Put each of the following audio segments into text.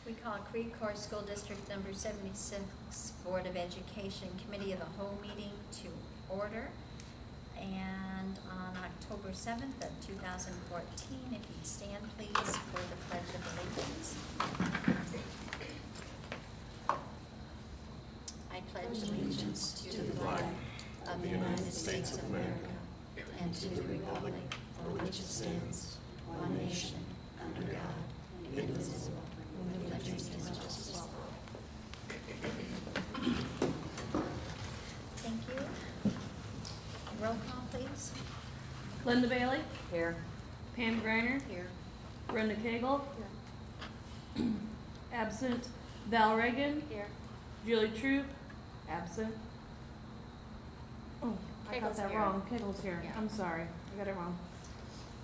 We call Creve Coeur School District Number 76 Board of Education Committee of the Whole meeting to order. And on October 7th of 2014, if you'd stand please for the Pledge of Allegiance. I pledge allegiance to the flag of the United States of America and to the republic for which it stands, one nation, under God, indivisible, with liberty and justice for all. Thank you. Roll call, please. Linda Bailey. Here. Pam Greiner. Here. Brenda Cagle. Here. Absent. Val Reagan. Here. Julie Troop. Absent. Oh, I got Cagle's that here. wrong. Cagle's here. Yeah. I'm sorry. I got it wrong.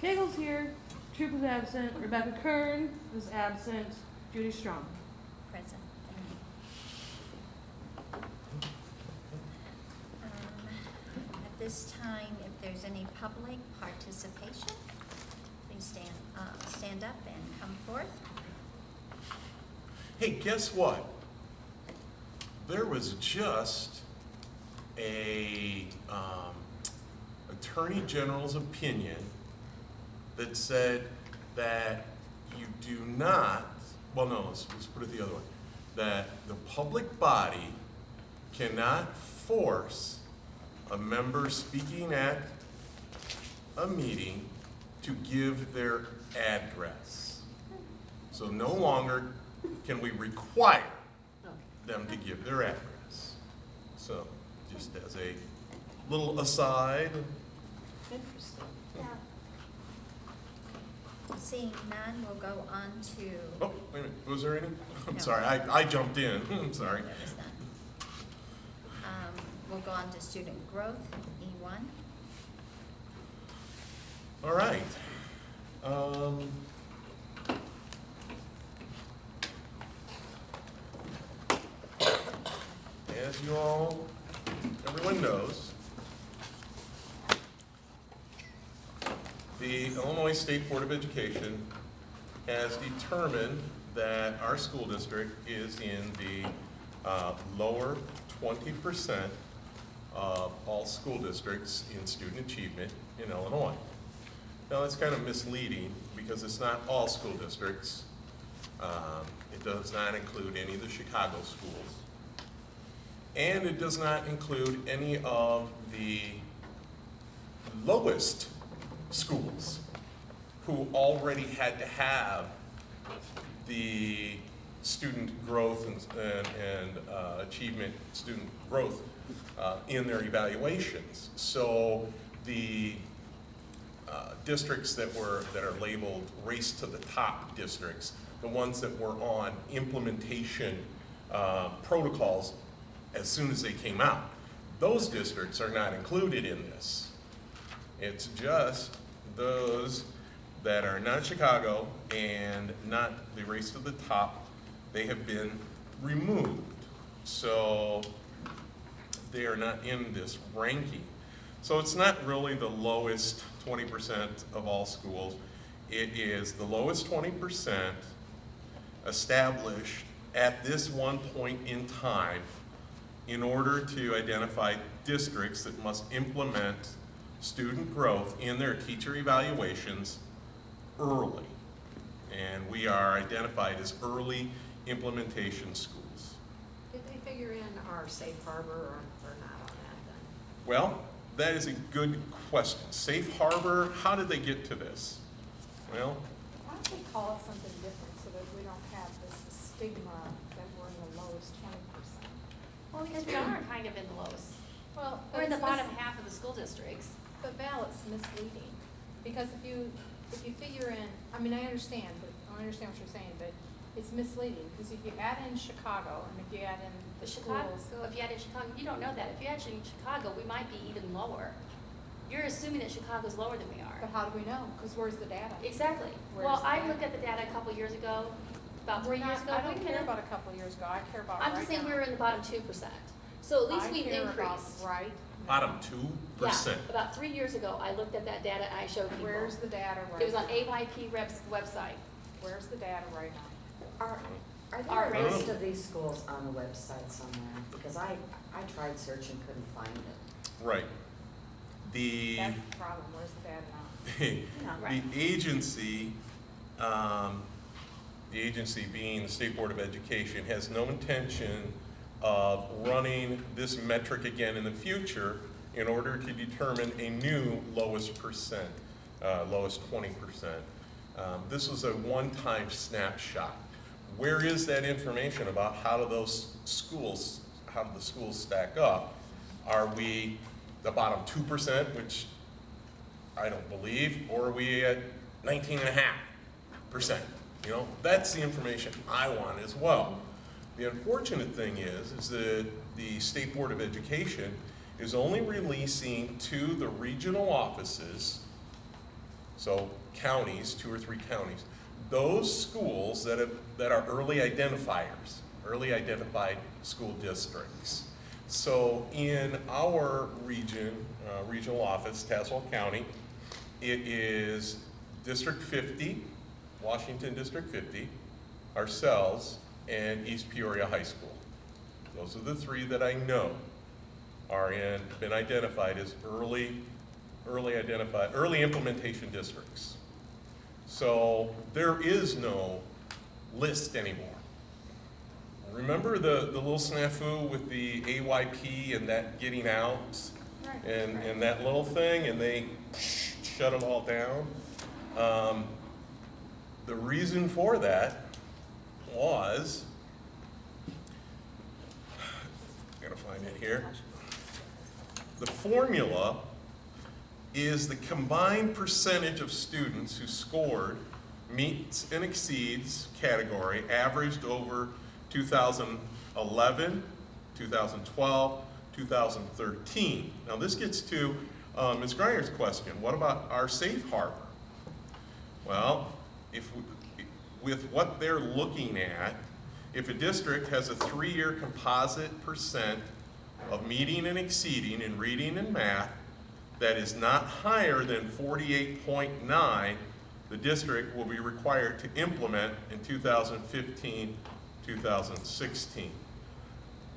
Cagle's here. Troop is absent. Rebecca Kern is absent. Judy Strong. Present. At this time, if there's any public participation, please stand up and come forth. Hey, guess what? There was just a Attorney General's opinion that said that you do not, well, no, let's put it the other way, that the public body cannot force a member speaking at a meeting to give their address. So no longer can we require them to give their address. So just as a little aside. Interesting. Yeah. Seeing none, we'll go on to. Oh, wait a minute, was there any? I'm No. sorry, I jumped in, I'm sorry. There was none. We'll go on to student growth, E1. All right. As you all, everyone knows, the Illinois State Board of Education has determined that our school district is in the lower 20% of all school districts in student achievement in Illinois. Now that's kind of misleading because it's not all school districts. It does not include any of the Chicago schools. And it does not include any of the lowest schools who already had to have the student growth and achievement, student growth in their evaluations. So the districts that are labeled race to the top districts, the ones that were on implementation protocols as soon as they came out, those districts are not included in this. It's just those that are not Chicago and not the race to the top. They have been removed. So they are not in this ranking. So it's not really the lowest 20% of all schools. It is the lowest 20% established at this one point in time in order to identify districts that must implement student growth in their teacher evaluations early. And we are identified as early implementation schools. Did they figure in our safe harbor or not on that then? Well, that is a good question. Safe harbor, how did they get to this? Well, Why don't we call it something different so that we don't have this stigma that we're in the lowest 20%? Well, because we are kind of in the lowest. Well, We're in the bottom half of the school districts. But Val, it's misleading, because if you figure in, I mean, I understand what you're saying, but it's misleading, because if you add in Chicago, and if you add in the Chicago, schools. if you add in Chicago, you don't know that. If you add in Chicago, we might be even lower. You're assuming that Chicago's lower than we are. But how do we know? Because where's the data? Exactly. Where's Well, the I data? looked at the data a couple years ago, about 3 years ago. I don't care about a couple of years ago, I care about right I'm now. just saying we were in the bottom 2%. So at least I we've care about increased. right bottom now. 2%. Yeah, about 3 years ago, I looked at that data and I showed people. Where's the data right now? It was on AYP Rep's website. Where's the data right now? Are Our there a rating. list of these schools on the website somewhere? Because I tried searching, couldn't find it. Right. The, That's the problem, where's the bad amount? the agency being the State Board of Education, has no intention of running this metric again in the future in order to determine a new lowest percent, lowest 20%. This was a one-time snapshot. Where is that information about how do the schools stack up? Are we the bottom 2%, which I don't believe, or are we at 19.5%? You know, that's the information I want as well. The unfortunate thing is that the State Board of Education is only releasing to the regional offices, so counties, 2 or 3 counties, those schools that are early identifiers, early identified school districts. So in our region, regional office, Tazewell County, it is District 50, Washington District 50, ourselves, and East Peoria High School. Those are the 3 that I know are been identified as early implementation districts. So there is no list anymore. Remember the little snafu with the AYP and that getting out and that little thing, and they shut it all down? The reason for that was, I gotta find it here. The formula is the combined percentage of students who scored meets and exceeds category averaged over 2011, 2012, 2013. Now this gets to Ms. Greiner's question, what about our safe harbor? Well, with what they're looking at, if a district has a 3-year composite percent of meeting and exceeding in reading and math that is not higher than 48.9, the district will be required to implement in 2015, 2016.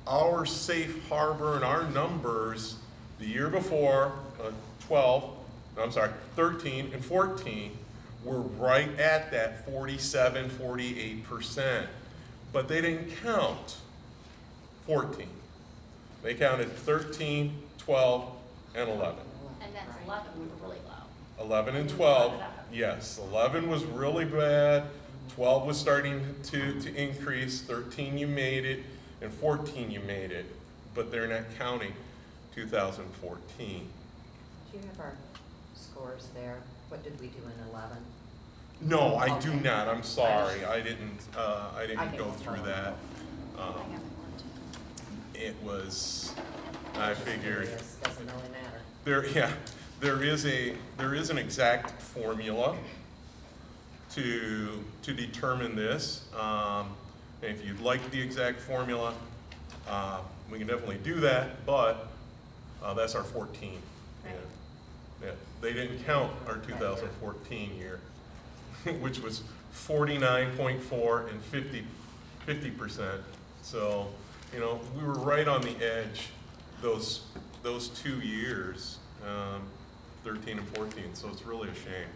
Our safe harbor and our numbers the year before, 13 and 14, were right at that 47, 48%. But they didn't count 14. They counted 13, 12, and 11. And that's 11, we were really low. 11 and 12, yes. 11 was really bad. 12 was starting to increase. 13 you made it, and 14 you made it. But they're not counting 2014. Do you have our scores there? What did we do in 11? No, I do Okay. not. I'm sorry. I didn't I can go through follow. that. It was, I figured. It doesn't really matter. There is an exact formula to determine this. And if you'd like the exact formula, we can definitely do that, but that's our 14. Right. Yeah. They didn't count our 2014 year, which was 49.4 and 50%. So, you know, we were right on the edge those 2 years, 13 and 14, so it's really a shame.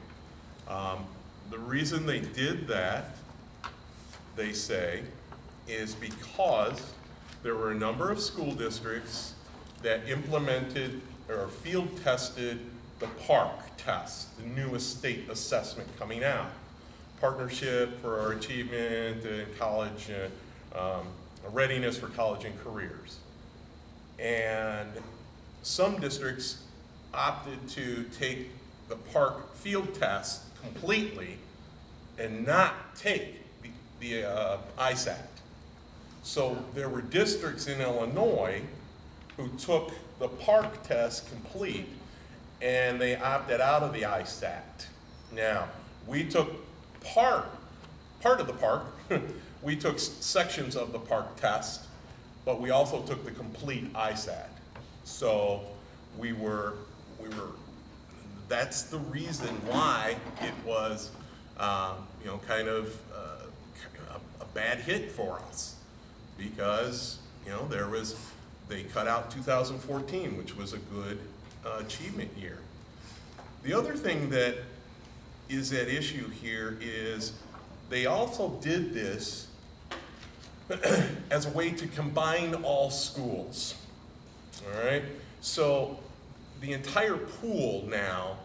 The reason they did that, they say, is because there were a number of school districts that implemented or field tested the PARC test, the newest state assessment coming out. Partnership for Our Achievement in College, Readiness for College and Careers. And some districts opted to take the PARC field test completely and not take the ISAT. So there were districts in Illinois who took the PARC test complete and they opted out of the ISAT. Now, we took part of the PARC, we took sections of the PARC test, but we also took the complete ISAT. So that's the reason why it was, kind of a bad hit for us because, you know, they cut out 2014, which was a good achievement year. The other thing that is at issue here is they also did this as a way to combine all schools, all right? So the entire pool now,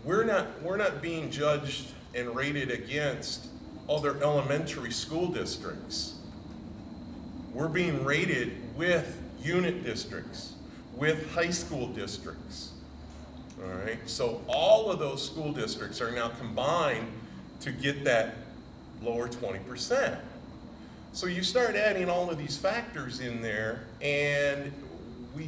we're not being judged and rated against other elementary school districts. We're being rated with unit districts, with high school districts, all right? So all of those school districts are now combined to get that lower 20%. So you start adding all of these factors in there, and we're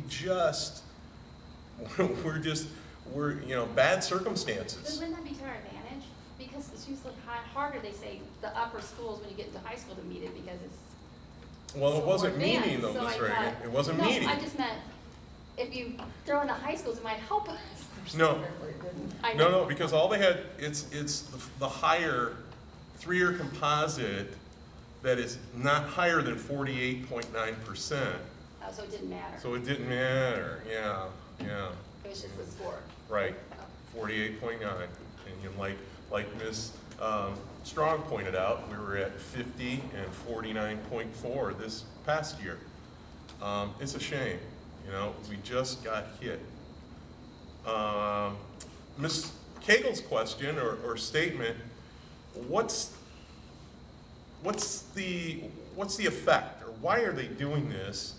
you know, bad But circumstances. wouldn't that be to our advantage? Because it's usually harder, they say, the upper schools when you get into high school to meet it because it's Well, it so wasn't more advanced. meeting though, So Ms. I Reagan. thought- It wasn't no, meeting. I just meant, if you throw in the high schools, it might help us. No, I no, know. no, because all they had, it's the higher three-year composite that is not higher than 48.9%. Oh, so it didn't matter. So it didn't matter, yeah. It was just the score. Right, Oh. 48.9. And you know, like Ms. Strong pointed out, we were at 50 and 49.4 this past year. It's a shame, you know, we just got hit. Ms. Cagle's question or statement, what's the effect, or why are they doing this?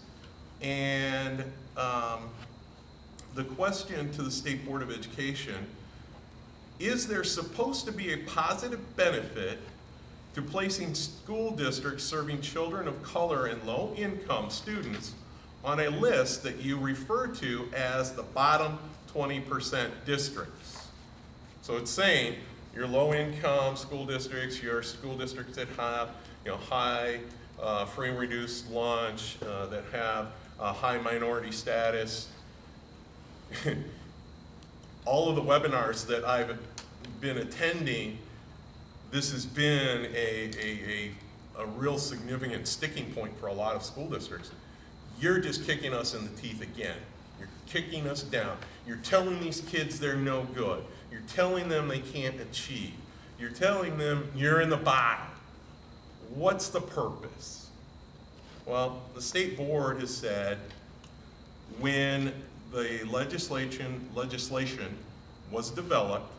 And the question to the State Board of Education, is there supposed to be a positive benefit to placing school districts serving children of color and low-income students on a list that you refer to as the bottom 20% districts? So it's saying your low-income school districts, your school districts that have, you know, high free and reduced lunch, that have high minority status. All of the webinars that I've been attending, this has been a real significant sticking point for a lot of school districts. You're just kicking us in the teeth again. You're kicking us down. You're telling these kids they're no good. You're telling them they can't achieve. You're telling them you're in the bottom. What's the purpose? Well, the state board has said when the legislation was developed,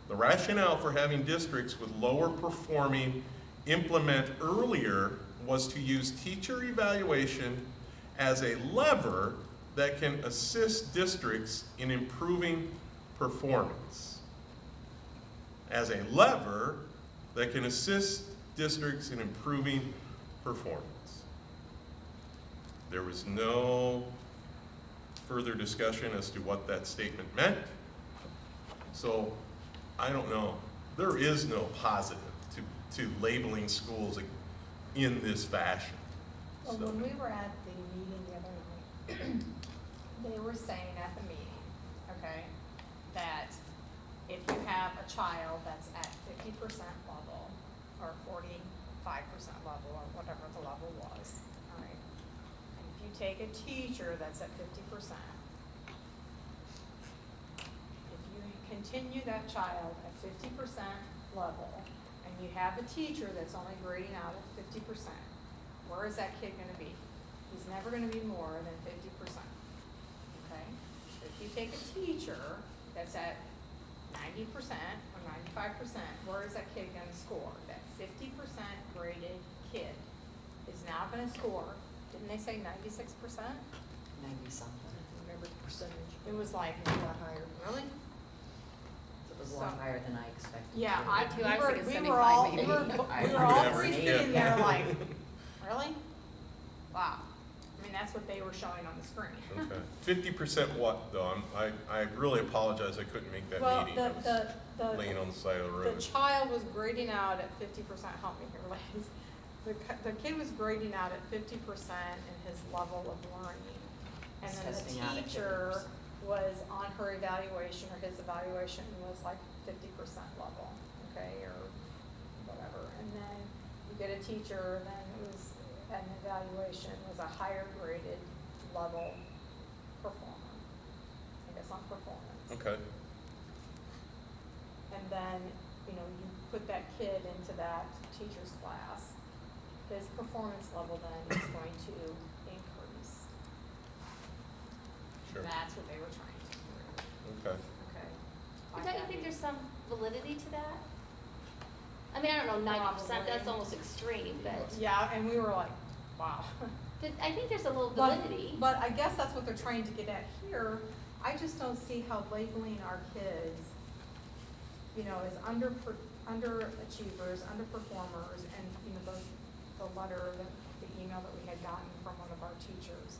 the rationale for having districts with lower performing implement earlier was to use teacher evaluation as a lever that can assist districts in improving performance. As a lever that can assist districts in improving performance. There was no further discussion as to what that statement meant. So, I don't know. There is no positive to labeling schools in this fashion. Well, So- when we were at the meeting the other night, they were saying at the meeting, okay, that if you have a child that's at 50% level, or 45% level, or whatever the level was, all right, and if you take a teacher that's at 50%, if you continue that child at 50% level, and you have a teacher that's only grading out at 50%, where is that kid gonna be? He's never gonna be more than 50%, okay? If you take a teacher that's at 90% or 95%, where is that kid gonna score? That 50% graded kid is now gonna score, didn't they say 96%? 90-something. Remember the percentage? It was like, A lot higher. really? It was a lot So- higher than I expected. Yeah, too. I, Me too. I was thinking we 75 were all, maybe. we were all Average, three yeah. sitting there like, really? Wow. I mean, that's what they were showing on the screen. Okay. 50% what though? I really apologize, I couldn't make that Well, meeting. I was laying the, on the side of the road. the child was grading out at 50%, help me here, ladies. The kid was grading out at 50% in his level of learning. And then Testing out the at teacher 50%. was on her evaluation, or his evaluation was like 50% level, okay, or whatever. And then you get a a teacher, then it was an evaluation, was a higher graded level performer. I guess on performance. Okay, And then, you know, you put that kid into that teacher's class, his performance level then is going to increase. sure, That's what they were trying to do. okay. Okay. But don't you think there's some validity to that? I mean, I don't know, 90%, that's Probably. almost extreme, but, Yeah, and we were like, wow. but I think there's a little But- validity. But I guess that's what they're trying to get at here. I just don't see how labeling our kids, you know, as underachievers, underperformers, and, you know, the letter, the email that we had gotten from one of our teachers.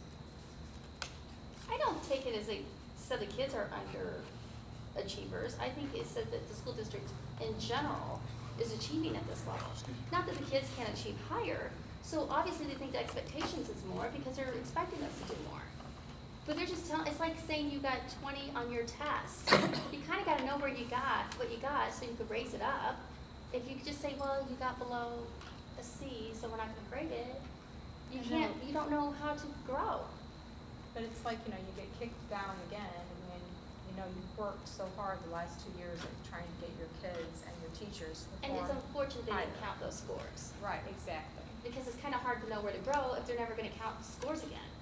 I don't take it as a, said the kids are underachievers. I think it said that the school district in general is achieving at this level. Not that the kids can't achieve higher, so obviously they think the expectations is more because they're expecting us to do more. But they're just telling, it's like saying you got 20 on your test. You kinda gotta know where you got, what you got, so you could raise it up. If you could just say, well, you got below a C, so we're not gonna grade it, you can't, you don't know how to grow. But it's like, you know, you get kicked down again, and then, you know, you've worked so hard the last 2 years at trying to get your kids and your teachers to And it's perform unfortunate they didn't higher. count those scores. Right, exactly. Because it's kinda hard to know where to grow if they're never gonna count scores again.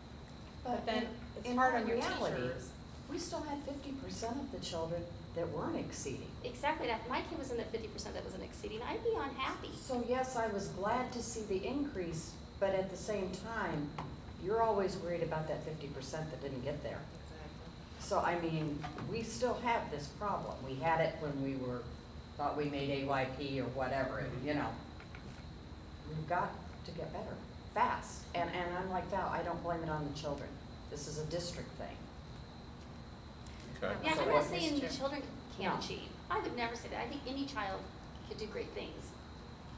But then it's in hard on all your reality, teachers. We still had 50% of the children that weren't exceeding. Exactly, that, my kid was in the 50% that wasn't exceeding, I'd be unhappy. So yes, I was glad to see the increase, but at the same time, you're always worried about that 50% that didn't get there. So I mean, we still have this problem. We had it when we thought we made AYP or whatever, you know. We've got to get better, fast. And I'm like Val, I don't blame it on the children. This is a district thing. Okay, Yeah, So I'm not what- saying the children can't No. achieve, I would never say that, I think any child could do great things.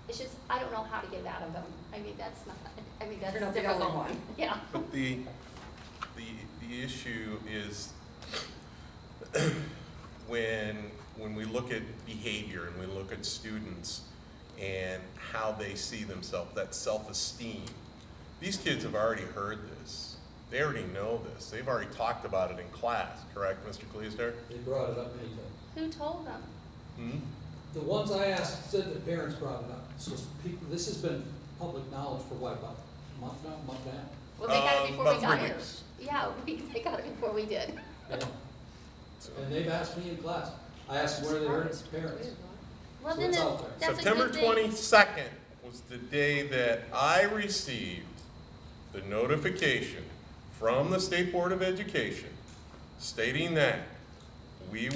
It's just, I don't know how to get it out of them, I mean, that's not, I mean, that's You're not the difficult. only one. Yeah. but the issue is when we look at behavior and we look at students and how they see themselves, that self-esteem, these kids have already heard this. They already know this. They've already talked about it in class, correct, Mr. Cleaster? They brought it up many times. Who told them? Hmm? The ones I asked said that parents brought it up. So people, this has been public knowledge for what, about a month now, month and a half? Well, they got it before we About got 3 here. weeks. Yeah, they got it before we did. Yeah. And they've asked me in class. I asked them where they heard it, as parents. Well, So then it's out there. that's a September good thing. 22nd was the day that I received the notification from the State Board of Education stating that we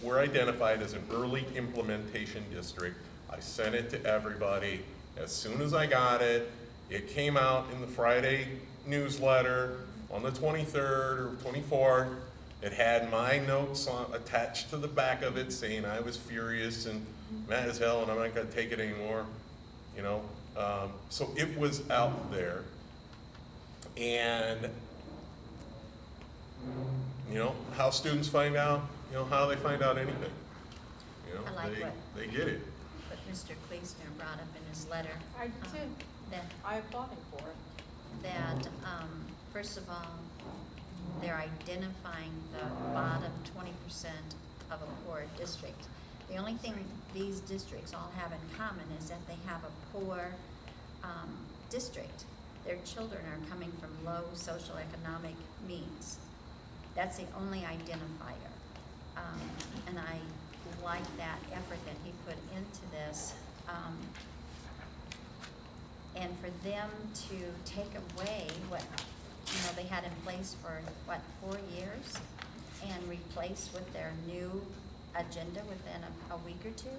were identified as an early implementation district. I sent it to everybody. As soon as I got it, it came out in the Friday newsletter on the 23rd or 24th. It had my notes attached to the back of it saying I was furious and mad as hell and I'm not gonna take it anymore, you know. So it was out there. And, you know, how students find out, you know, how do they find out anything? You know, I like they get it. what Mr. Kleesner brought up in his letter. I did, That, I applaud him for it. first of all, they're identifying the bottom 20% of a poor district. The only thing these districts all have in common is that they have a poor district. Their children are coming from low socioeconomic means. That's the only identifier. And I like that effort that he put into this. And for them to take away what, you know, they had in place for, 4 years and replace with their new agenda within a week or two,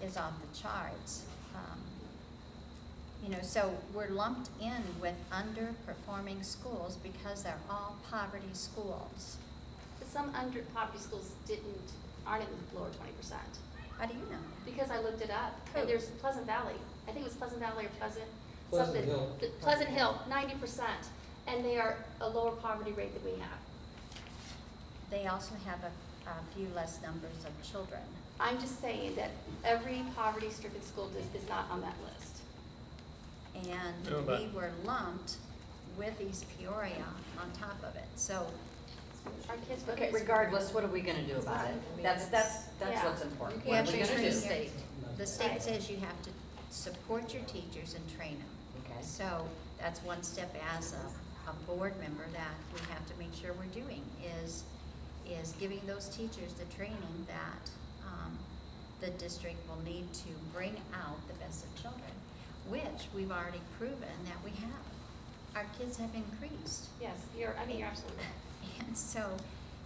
is off the charts. You know, so we're lumped in with underperforming schools because they're all poverty schools. But some under poverty schools aren't in the lower 20%. How do you know? Because I looked it up, Who? and there's Pleasant Valley. I think it was Pleasant Valley or Pleasant Pleasant Hill. Pleasant Hill, 90%, and they are a lower poverty rate than we have. They also have a few less numbers of children. I'm just saying that every poverty-stricken school is not on that list. And No, but- we were lumped with East Peoria on top of it, so Our kids go to Okay, school. regardance, what are we gonna do about it? That's Yeah. what's important. you What have are we to gonna train do? your, the state Right. says you have to support your teachers and train them. Okay. So that's one step as a board member that we have to make sure we're doing is giving those teachers the training that the district will need to bring out the best of children, which we've already proven that we have. Our kids have increased. Yes, you're absolutely right. And so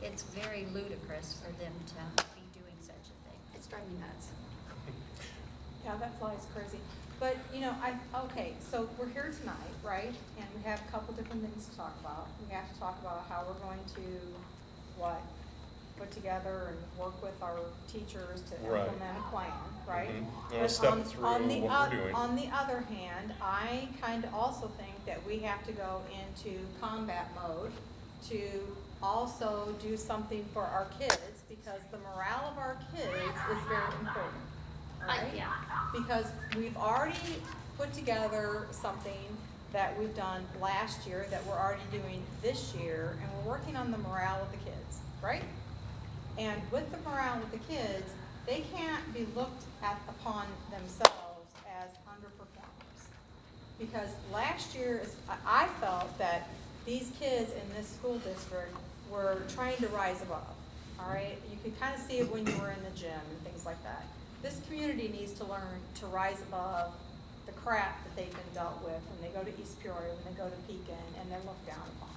it's very ludicrous for them to be doing such a thing. It's driving me nuts. Yeah, that flies crazy. But, okay, so we're here tonight, right? And we have a couple different things to talk about. We have to talk about how we're going to, put together and work with our teachers to Right. implement a plan, right? Mhm. But I'll step on- through on the what we're doing. On the other hand, I kind of also think that we have to go into combat mode to also do something for our kids, because the morale of our kids is very important, all right? Yeah. Because we've already put together something that we've done last year that we're already doing this year, and we're working on the morale of the kids, right? And with the morale of the kids, they can't be looked at upon themselves as underperformers. Because last year, I felt that these kids in this school district were trying to rise above, all right? You could kind of see it when you were in the gym and things like that. This community needs to learn to rise above the crap that they've been dealt with when they go to East Peoria, when they go to Pekin, and they're looked down upon.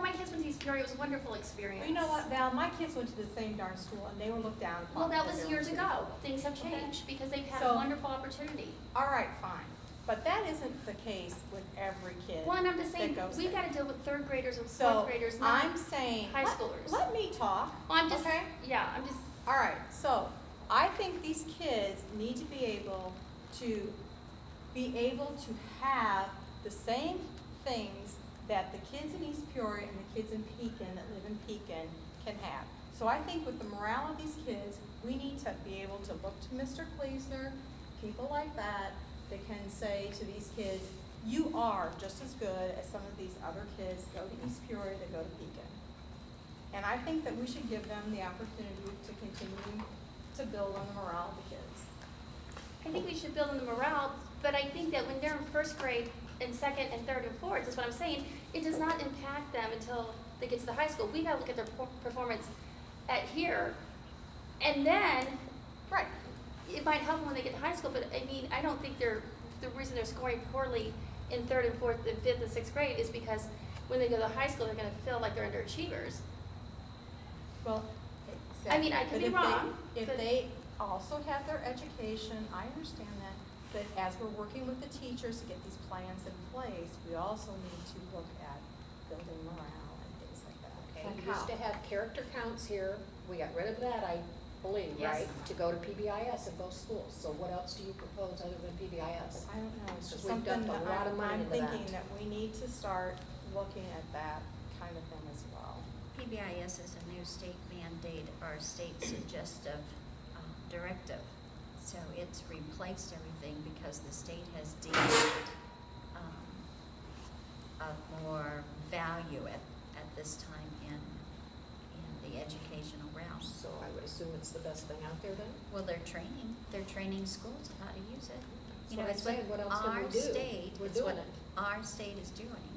My kids went to East Peoria. It was a wonderful experience. Well, you know what, Val, my kids went to the same darn school, and they were looked down upon. Well, that because was they were years too. ago. Things have Okay. changed because they've had So- a wonderful opportunity. All right, fine. But that isn't the case with every kid. Well, and I'm just that saying, goes we've there. got to deal with third graders and So, fourth graders, not I'm saying, high let- schoolers. let me talk, Well, I'm just, okay? yeah, I'm just, All right, so I think these kids need to be able to have the same things that the kids in East Peoria and the kids in Pekin that live in Pekin can have. So I think with the morale of these kids, we need to be able to look to Mr. Kleesner, people like that can say to these kids, you are just as good as some of these other kids that go to East Peoria, that go to Pekin. And I think that we should give them the opportunity to continue to build on the morale of the kids. I think we should build on the morale, but I think that when they're in first grade and second and third and fourth, that's what I'm saying, it does not impact them until they get to the high school. We gotta look at their performance at here, and then, Right. it might help them when they get to high school, but I mean, I don't think the reason they're scoring poorly in third and fourth and fifth and sixth grade is because when they go to high school, they're gonna feel like they're underachievers. Well, I mean, I exactly. could But be if wrong, If but- they also have their education, I understand that, but as we're working with the teachers to get these plans in place, we also need to look at building morale and things like that. Okay, And we used to how? have character counts here, we got rid of that, I believe, Yes. right? To go to PBIS at both schools, so what else do you propose other than PBIS? I don't know, it's just We've something dumped a that lot of money I'm into that. thinking that we need to start looking at that kind of thing as well. PBIS is a new state mandate or state suggestive directive. So it's replaced everything because the state has deemed it of more value at this time in the educational realm. So I would assume it's the best thing out there then? Well, they're training schools on how to use it. That's You know, what I'm it's what saying. What else can we our do? state, We're it's what doing it. our state is doing.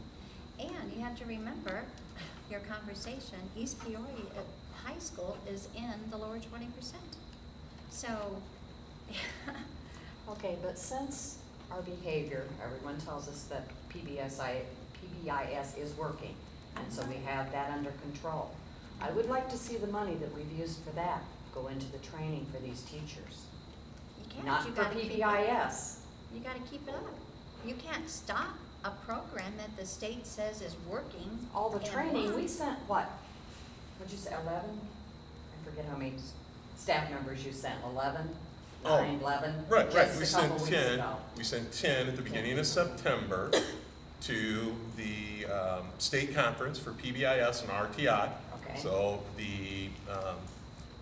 And you have to remember, your conversation, East Peoria High School is in the lower 20%. So, Okay, but since our behavior, everyone tells us that PBIS is working, and so we have that under control. I would like to see the money that we've used for that go into the training for these teachers. you can't, Not you for gotta keep it PBIS. You gotta keep it up. You can't stop a program that the state says is working. All the and training, we works. sent what? What'd you say, 11? I forget how many staff members you sent, 11? Oh, 9, 11? Right, Just we a sent couple 10, weeks ago. we sent 10 at the beginning of September to the state conference for PBIS and RTI. Okay. So the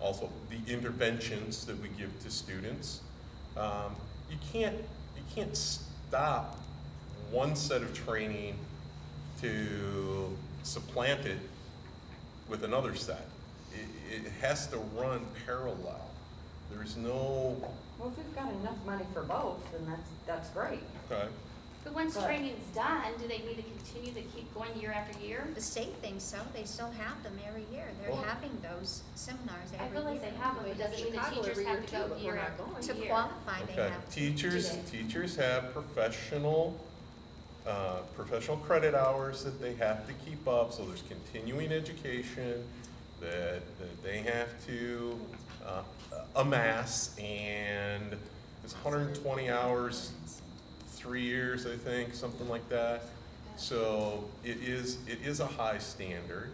also the interventions that we give to students. You can't stop one set of training to supplant it with another set. It has to run parallel. There's no, Well, if we've got enough money for both, then that's great. okay, But once But- training's done, do they need to continue to keep going year after year? The state thinks so, they still have them every year, Well- they're having those seminars I every feel like they year. have them, but doesn't mean the Chicago teachers every have year to go too, but year we're not after going. To year. qualify, they okay. have to. Teachers have professional credit hours that they have to keep up, so there's continuing education that they have to amass, and it's 120 hours, 3 years, I think, something like that. So it is a high standard.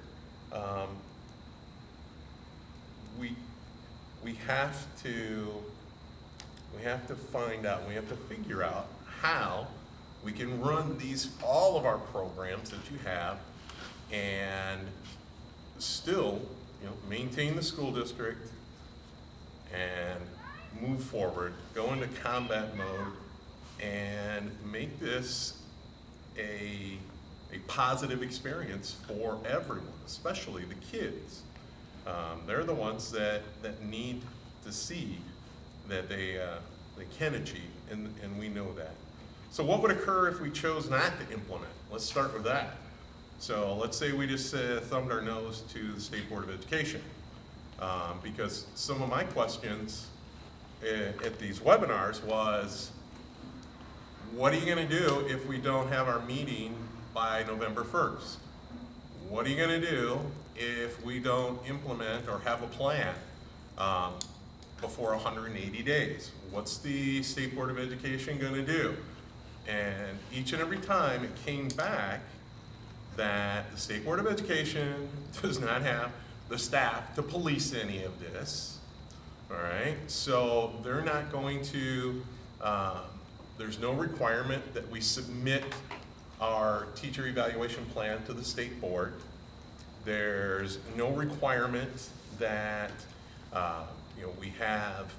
We have to find out, we have to figure out how we can run all of our programs that you have and still, maintain the school district and move forward, go into combat mode, and make this a positive experience for everyone, especially the kids. They're the ones that need to see that they can achieve, and we know that. So what would occur if we chose not to implement? Let's start with that. So let's say we just thumbed our nose to the State Board of Education. Because some of my questions at these webinars was, what are you going to do if we don't have our meeting by November 1st? What are you going to do if we don't implement or have a plan before 180 days? What's the State Board of Education going to do? And each and every time it came back that the State Board of Education does not have the staff to police any of this, all right? So they're not going to, there's no requirement that we submit our teacher evaluation plan to the state board. There's no requirement that, we have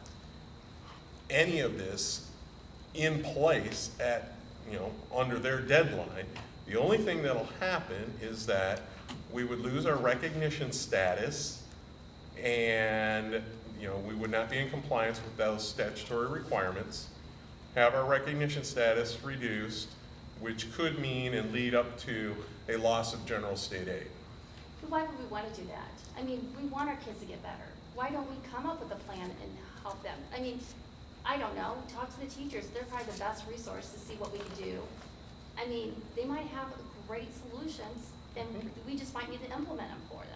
any of this in place at, under their deadline. The only thing that'll happen is that we would lose our recognition status, and we would not be in compliance with those statutory requirements, have our recognition status reduced, which could mean and lead up to a loss of general state aid. But why would we want to do that? I mean, we want our kids to get better. Why don't we come up with a plan and help them? I mean, I don't know, talk to the teachers, they're probably the best resource to see what we can do. I mean, they might have great solutions, and we just might need to implement them for them.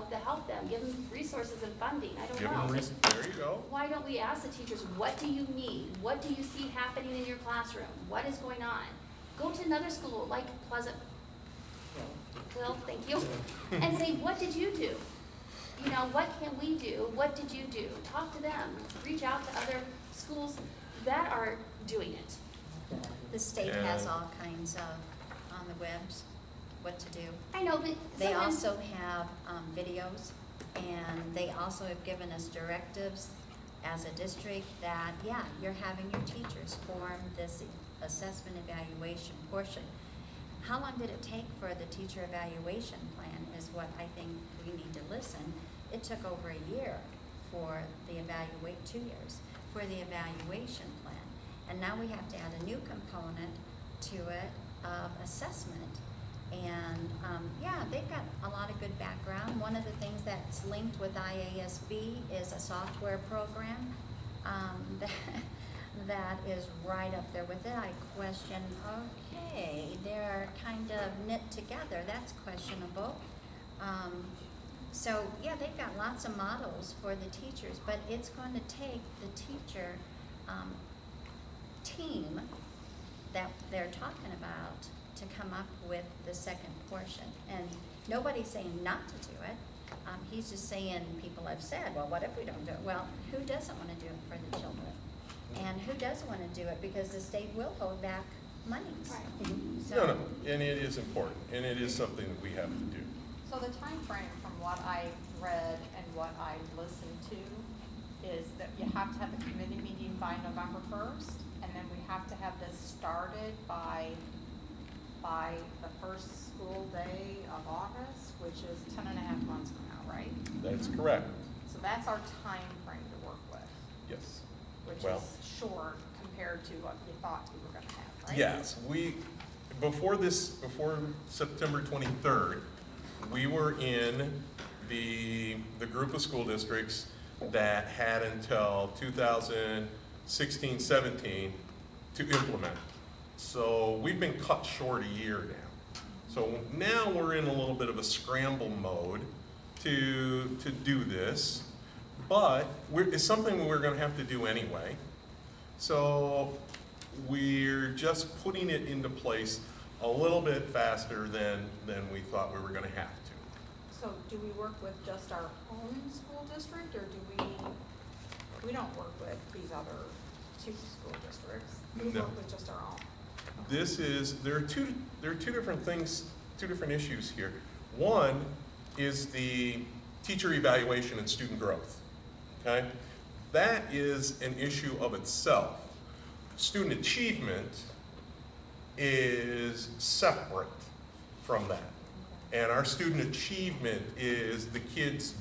To help them, give them resources and funding, I don't know. There you go. Why don't we ask the teachers, what do you need? What do you see happening in your classroom? What is going on? Go to another school like Pleasant Hill, thank you, and say, what did you do? What can we do? What did you do? Talk to them. Reach out to other schools that are doing it. The state has Yeah. all kinds of, on the webs, what to do. I know, but They sometimes- also have videos, and they also have given us directives as a district that, yeah, you're having your teachers form this assessment evaluation portion. How long did it take for the teacher evaluation plan is what I think we need to listen. It took over a year for the 2 years, for the evaluation plan. And now we have to add a new component to it of assessment. And yeah, they've got a lot of good background. One of the things that's linked with IASB is a software program that is right up there with it. I question, okay, they're kind of knit together. That's questionable. So yeah, they've got lots of models for the teachers, but it's going to take the teacher team that they're talking about to come up with the second portion. And nobody's saying not to do it. He's just saying, people have said, well, what if we don't do it? Well, who doesn't want to do it for the children? And who doesn't want to do it because the state will hold back monies. Right. So, No, and it is important, and it is something that we have to do. So the time frame, from what I read and what I listened to is that you have to have a committee meeting by November 1st, and then we have to have this started by the first school day of August, which is 10 and a half months from now, right? That's correct. So that's our time frame to work with, Yes. which Well- is short compared to what you thought we were gonna have, right? Yes, before September 23rd, we were in the group of school districts that had until 2016, 17 to implement. So we've been cut short a year now. So now we're in a little bit of a scramble mode to do this, but it's something we're gonna have to do anyway. So we're just putting it into place a little bit faster than we thought we were gonna have to. So do we work with just our own school district, or we don't work with these other two school districts? We No. work with just our own? There are two different things, two different issues here. One is the teacher evaluation and student growth, okay? That is an issue of itself. Student achievement is separate from that. And our student achievement is the kids,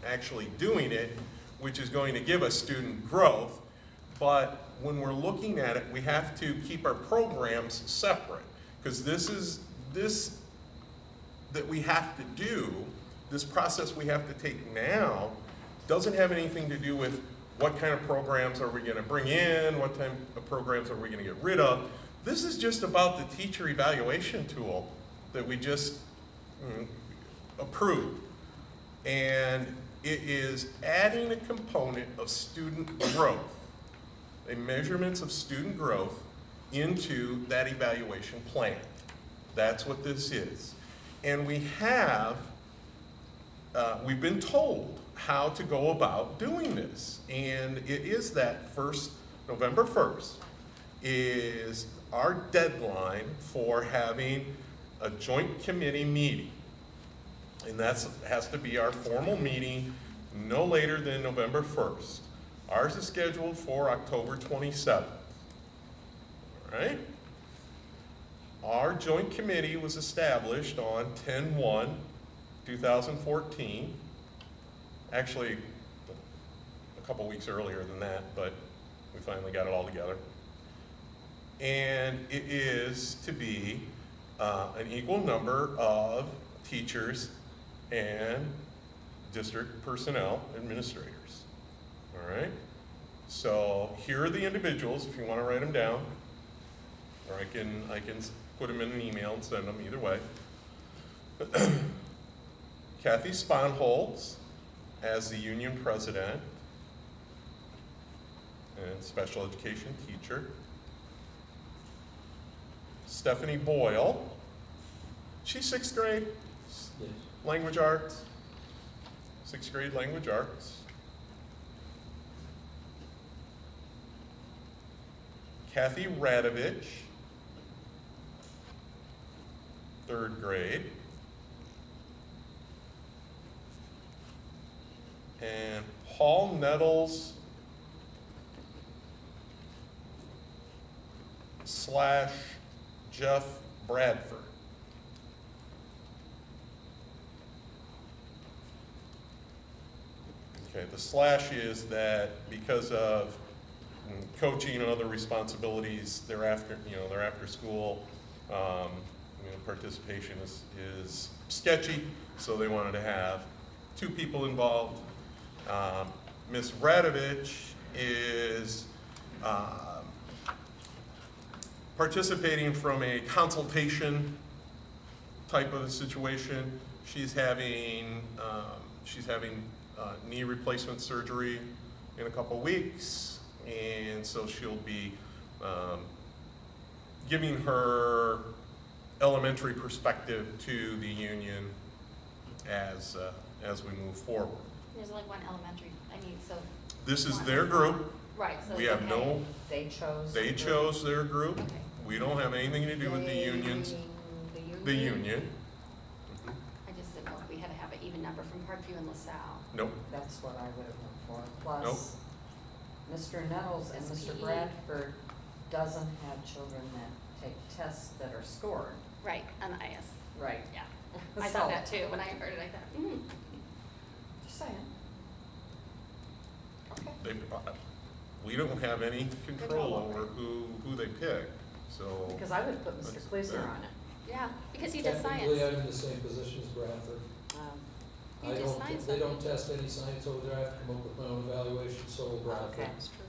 actually doing it, which is going to give us student growth. But when we're looking at it, we have to keep our programs separate, because this that we have to do, this process we have to take now, doesn't have anything to do with what kind of programs are we going to bring in, what type of programs are we going to get rid of. This is just about the teacher evaluation tool that we just approved. And it is adding a component of student growth, a measurements of student growth into that evaluation plan. That's what this is. And we've been told how to go about doing this. And it is that November 1st is our deadline for having a joint committee meeting. And that has to be our formal meeting no later than November 1st. Ours is scheduled for October 27th. All right? Our joint committee was established on 10/1/2014. Actually, a couple weeks earlier than that, but we finally got it all together. And it is to be an equal number of teachers and district personnel administrators. All right? So here are the individuals, if you want to write them down, or I can put them in an email and send them either way. Kathy Sponholz as the union president and special education teacher. Stephanie Boyle, she's 6th grade, Yes. language arts, 6th grade language arts. Kathy Radovich, 3rd grade. And Paul Nettles / Jeff Bradford. Okay, the slash is that because of coaching and other responsibilities, they're after school, participation is sketchy, so they wanted to have 2 people involved. Ms. Radovich is participating from a consultation type of a situation. She's having knee replacement surgery in a couple weeks, and so she'll be giving her elementary perspective to the union as we move forward. There's only one elementary, so. This is their group. Right, so. We it's have okay. no, They chose. they chose their group. Okay. We don't have anything to do with the They unions, meaning the union. I just didn't know if we had to have an even number from Parkview and LaSalle. Nope. That's what I would have looked for. Nope. Plus, Mr. Nettles and Mr. SPE. Bradford doesn't have children that take tests that are scored. Right, on the IS. Right. Yeah. I thought that too. When I heard it, I thought, Just saying. Okay. They, we don't have any control over who they pick, so. Because I would have put Mr. That's Kleesner fair. on it. yeah, because he does Technically, science. I'm in the same position as Bradford. Um, He does science, They doesn't don't he? test any science over there, I have to come up with my own evaluation, so will Bradford. Okay. That's true.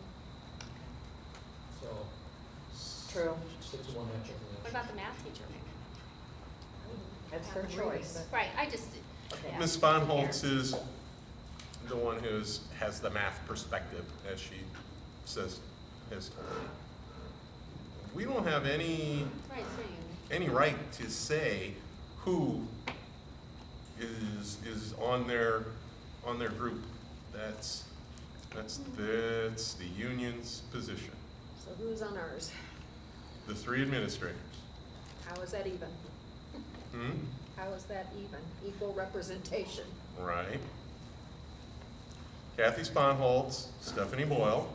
So, True. 6 of one, half chicken. What about the math teacher, Nick? That's her choice. Right, I just, Okay. yeah. Ms. Sponholz is the one has the math perspective, as she says, has told me. We don't have any Right, for you. any right to say who is on their group. That's the union's position. So who's on ours? The 3 administrators. How is that even? Hmm? How is that even? Equal representation. Right. Kathy Sponholz, Stephanie Boyle,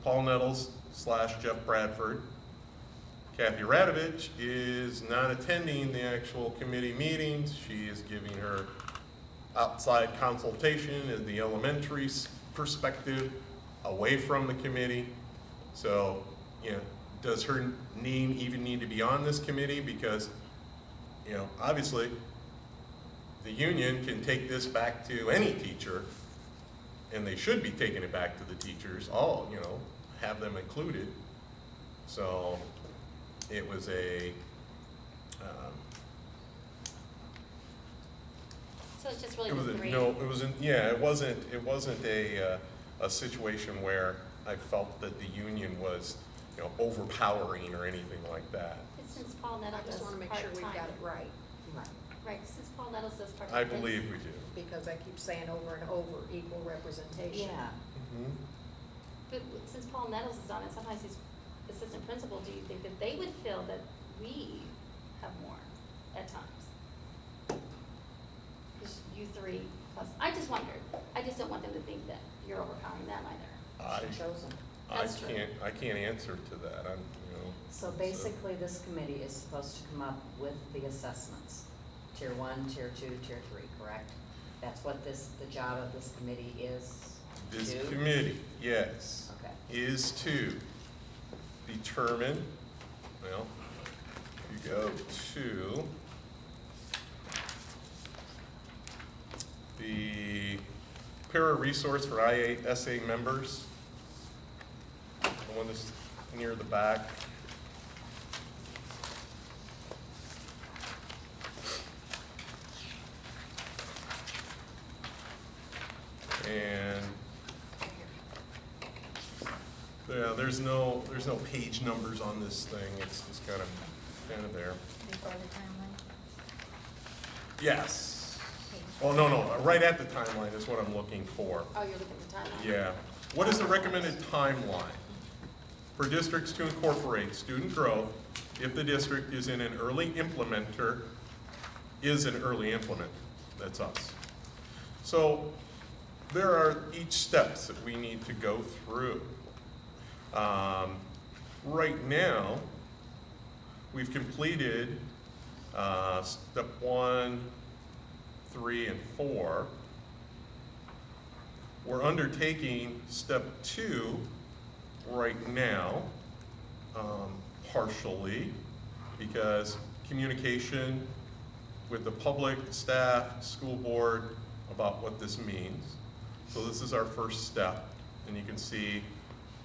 Paul Nettles / Jeff Bradford. Kathy Radovich is not attending the actual committee meetings. She is giving her outside consultation in the elementary perspective away from the committee. So, you know, does her name even need to be on this committee? Because, you know, obviously, the union can take this back to any teacher, and they should be taking it back to the teachers, all, you know, have them included. So it was So it's just really it was the a, three. no, it wasn't, yeah, it wasn't a situation where I felt that the union was, you know, overpowering or anything like that. But since Paul I Nettles does just wanna make sure we've got it right, Right. Right, since Paul Nettles does part-time. I believe we do. because I keep saying over and over, equal representation. Yeah. Mhm. But since Paul Nettles is on it, sometimes he's assistant principal, do you think that they would feel that we have more at times? Because you 3 plus, I just wondered, I just don't want them to think that you're overpowering them either. She chose them. That's true. I can't answer to that, I'm, you know. So basically, this committee is supposed to come up with the assessments. Tier 1, Tier 2, Tier 3, correct? That's what the job of this committee is to This do? committee, yes, Okay. is to determine, well, you go to the para resource for IASA members, the one that's near the back. And yeah, there's no page numbers on this thing. It's just kind of there. Before the timeline. Yes. Oh, no, right at the timeline is what I'm looking for. Oh, you're looking at the timeline? Yeah. What is the recommended timeline for districts to incorporate student growth if the district is an early implementer? That's us. So there are each steps that we need to go through. Right now, we've completed step 1, 3, and 4. We're undertaking step 2 right now, partially, because communication with the public, staff, school board about what this means. So this is our first step, and you can see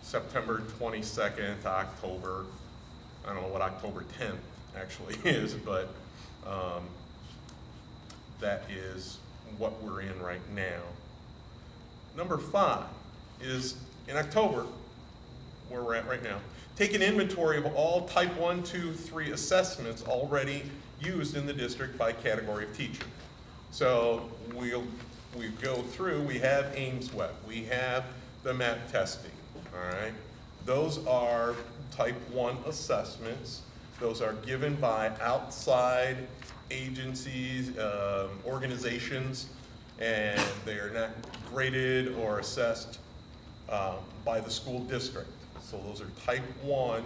September 22nd to October, I don't know what October 10th actually is, but that is what we're in right now. Number 5 is in October, where we're at right now, take an inventory of all type 1, 2, 3 assessments already used in the district by category of teacher. So we go through, we have Ames Web, we have the MAP testing, all right? Those are type 1 assessments. Those are given by outside agencies, organizations and they are not graded or assessed by the school district. So those are type 1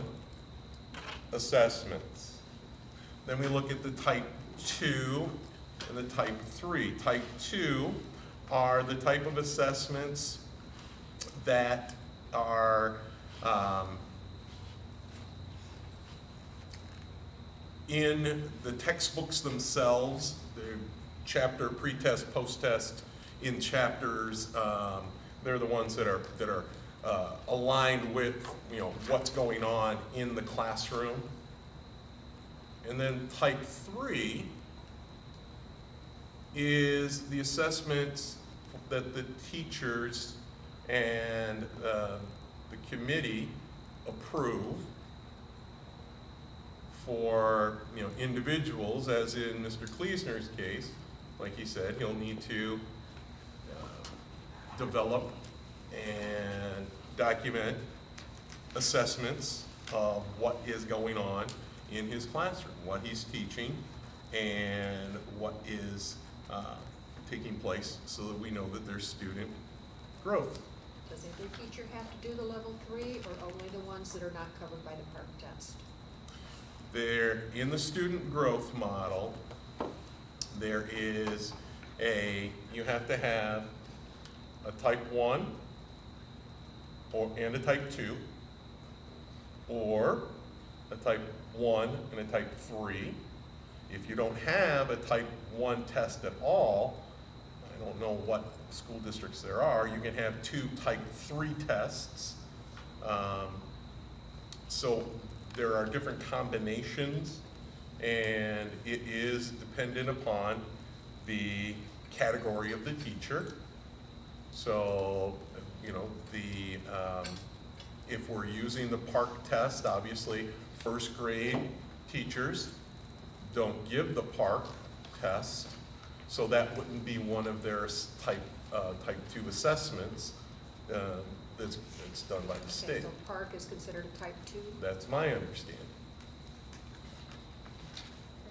assessments. Then we look at the type 2 and the type 3. Type 2 are the type of assessments that are in the textbooks themselves, the chapter, pre-test, post-test in chapters. They're the ones that are aligned with, you know, what's going on in the classroom. And then type 3 is the assessments that the teachers and the committee approve for, you know, individuals, as in Mr. Kleesner's case. Like he said, he'll need to develop and document assessments of what is going on in his classroom, what he's teaching, and what is taking place, so that we know that there's student growth. Does every teacher have to do the level 3, or only the ones that are not covered by the PARCC test? There, in the student growth model, there is you have to have a type 1 and a type 2, or a type 1 and a type 3. If you don't have a type 1 test at all, I don't know what school districts there are, you can have 2 type 3 tests. So there are different combinations, and it is dependent upon the category of the teacher. So, you know, if we're using the PARCC test, obviously first grade teachers don't give the PARCC test, so that wouldn't be one of their type 2 assessments that's done by the state. So PARCC is considered a type 2? That's my understanding.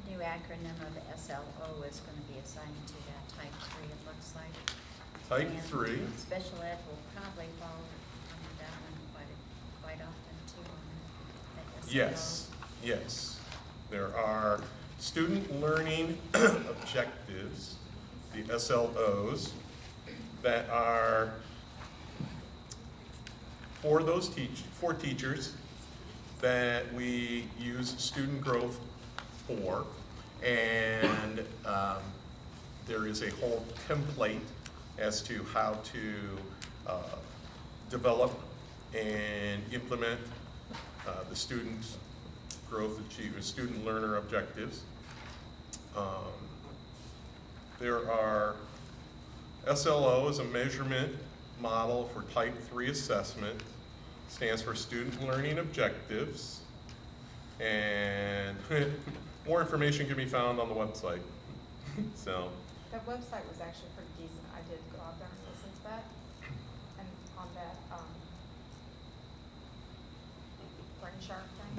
The new acronym of SLO is going to be assigned to that type 3, it looks like. Type And 3, special ed will probably fall under that one quite often too. On that SLO. yes. There are student learning objectives, the SLOs, that are for those teachers that we use student growth for, and there is a whole template as to how to develop and implement the student growth achievement, student learner objectives. There are SLO is a measurement model for type 3 assessment, stands for student learning objectives, and more information can be found on the website. So That website was actually pretty decent. I did go out there and listen to that. And on that, Brain Shark thing.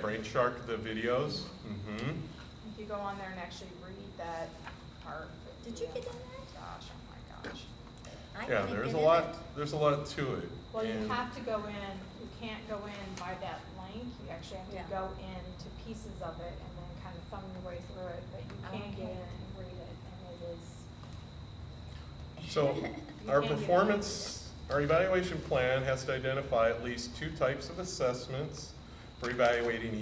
Brain Shark, the videos. If you go on there and actually read that part. Did you get in there? Gosh, oh my gosh. I Yeah, couldn't there's get a in lot. it. There's a lot to it. Well, you And- have to go in, you can't go in by that link, you actually have to Yeah. go into pieces of it and then kind of thumb your way through it, but you can't get in and read it, and it is. So You our can't get performance, our evaluation plan has to identify at least 2 types of assessments for evaluating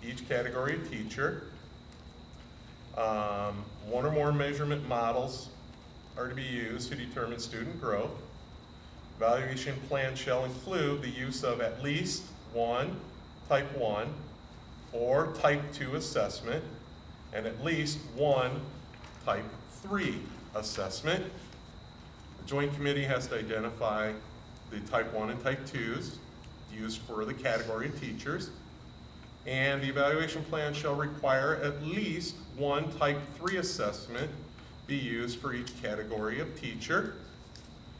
each category of teacher. 1 or more measurement models are to be used to determine student growth. Evaluation plan shall include the use of at least 1 type 1 or type 2 assessment and at least 1 type 3 assessment. The Joint Committee has to identify the type 1 and type 2s used for the category of teachers. And the evaluation plan shall require at least 1 type 3 assessment be used for each category of teacher.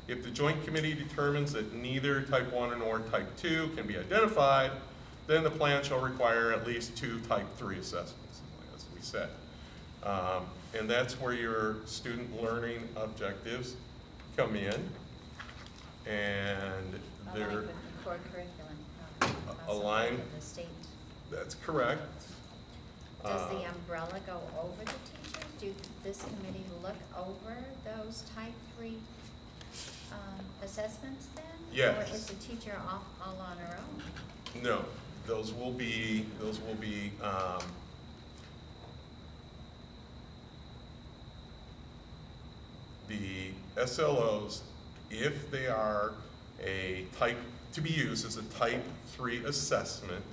If the Joint Committee determines that neither type 1 nor type 2 can be identified, then the plan shall require at least 2 type 3 assessments, as we said. And that's where your student learning objectives come in. And Aligned they're, with the core curriculum. Aligned. With the state. that's correct. Does the umbrella go over the teachers? Do this committee look over those type 3 assessments then? Yes. Or is the teacher off all on her own? No, those will be, the SLOs, if they are to be used as a type 3 assessment,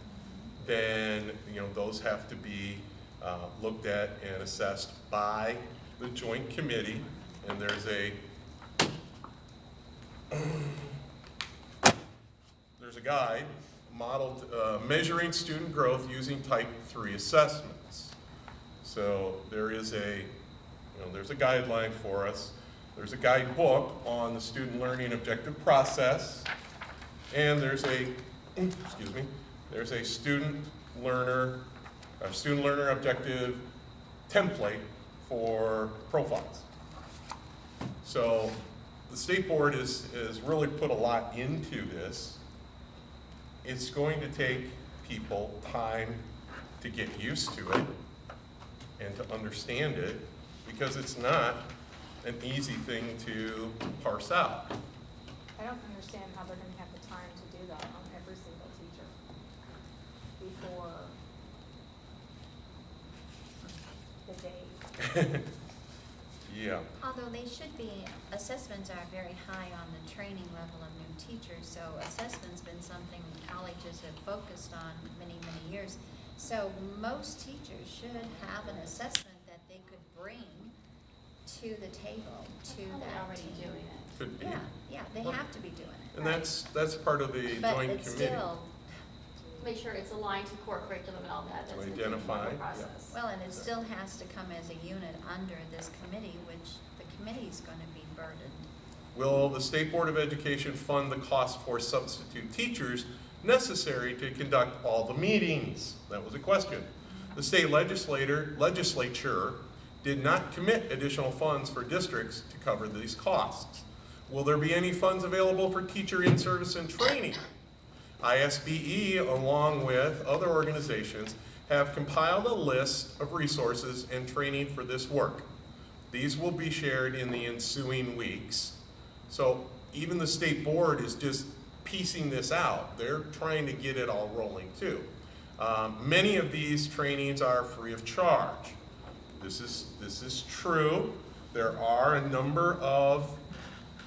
then, those have to be looked at and assessed by the joint committee, and there's a guide modeled, measuring student growth using type 3 assessments. So there's a guideline for us. There's a guidebook on the student learning objective process, and there's a student learner objective template for profiles. So the state board has really put a lot into this. It's going to take people time to get used to it and to understand it, because it's not an easy thing to parse out. I don't understand how they're gonna have the time to do that on every single teacher before the day. Yeah. Although they should be, assessments are very high on the training level of new teachers, so assessment's been something colleges have focused on many, many years. So most teachers should have an assessment that they could bring to the table, to They're that already team. doing it. Could be. Yeah, they have to be doing it. And right. that's part of the But joint it's committee. still, Make sure it's aligned to core curriculum and all that. That's the Identify, whole yeah. process. well, and it still has to come as a unit under this committee, which the committee's gonna be burdened. Will the State Board of education fund the cost for substitute teachers necessary to conduct all the meetings? That was a question. The state legislature did not commit additional funds for districts to cover these costs. Will there be any funds available for teacher in-service and training? ISBE, along with other organizations, have compiled a list of resources and training for this work. These will be shared in the ensuing weeks. So even the state board is just piecing this out. They're trying to get it all rolling too. Many of these trainings are free of charge. This is true. There are a number of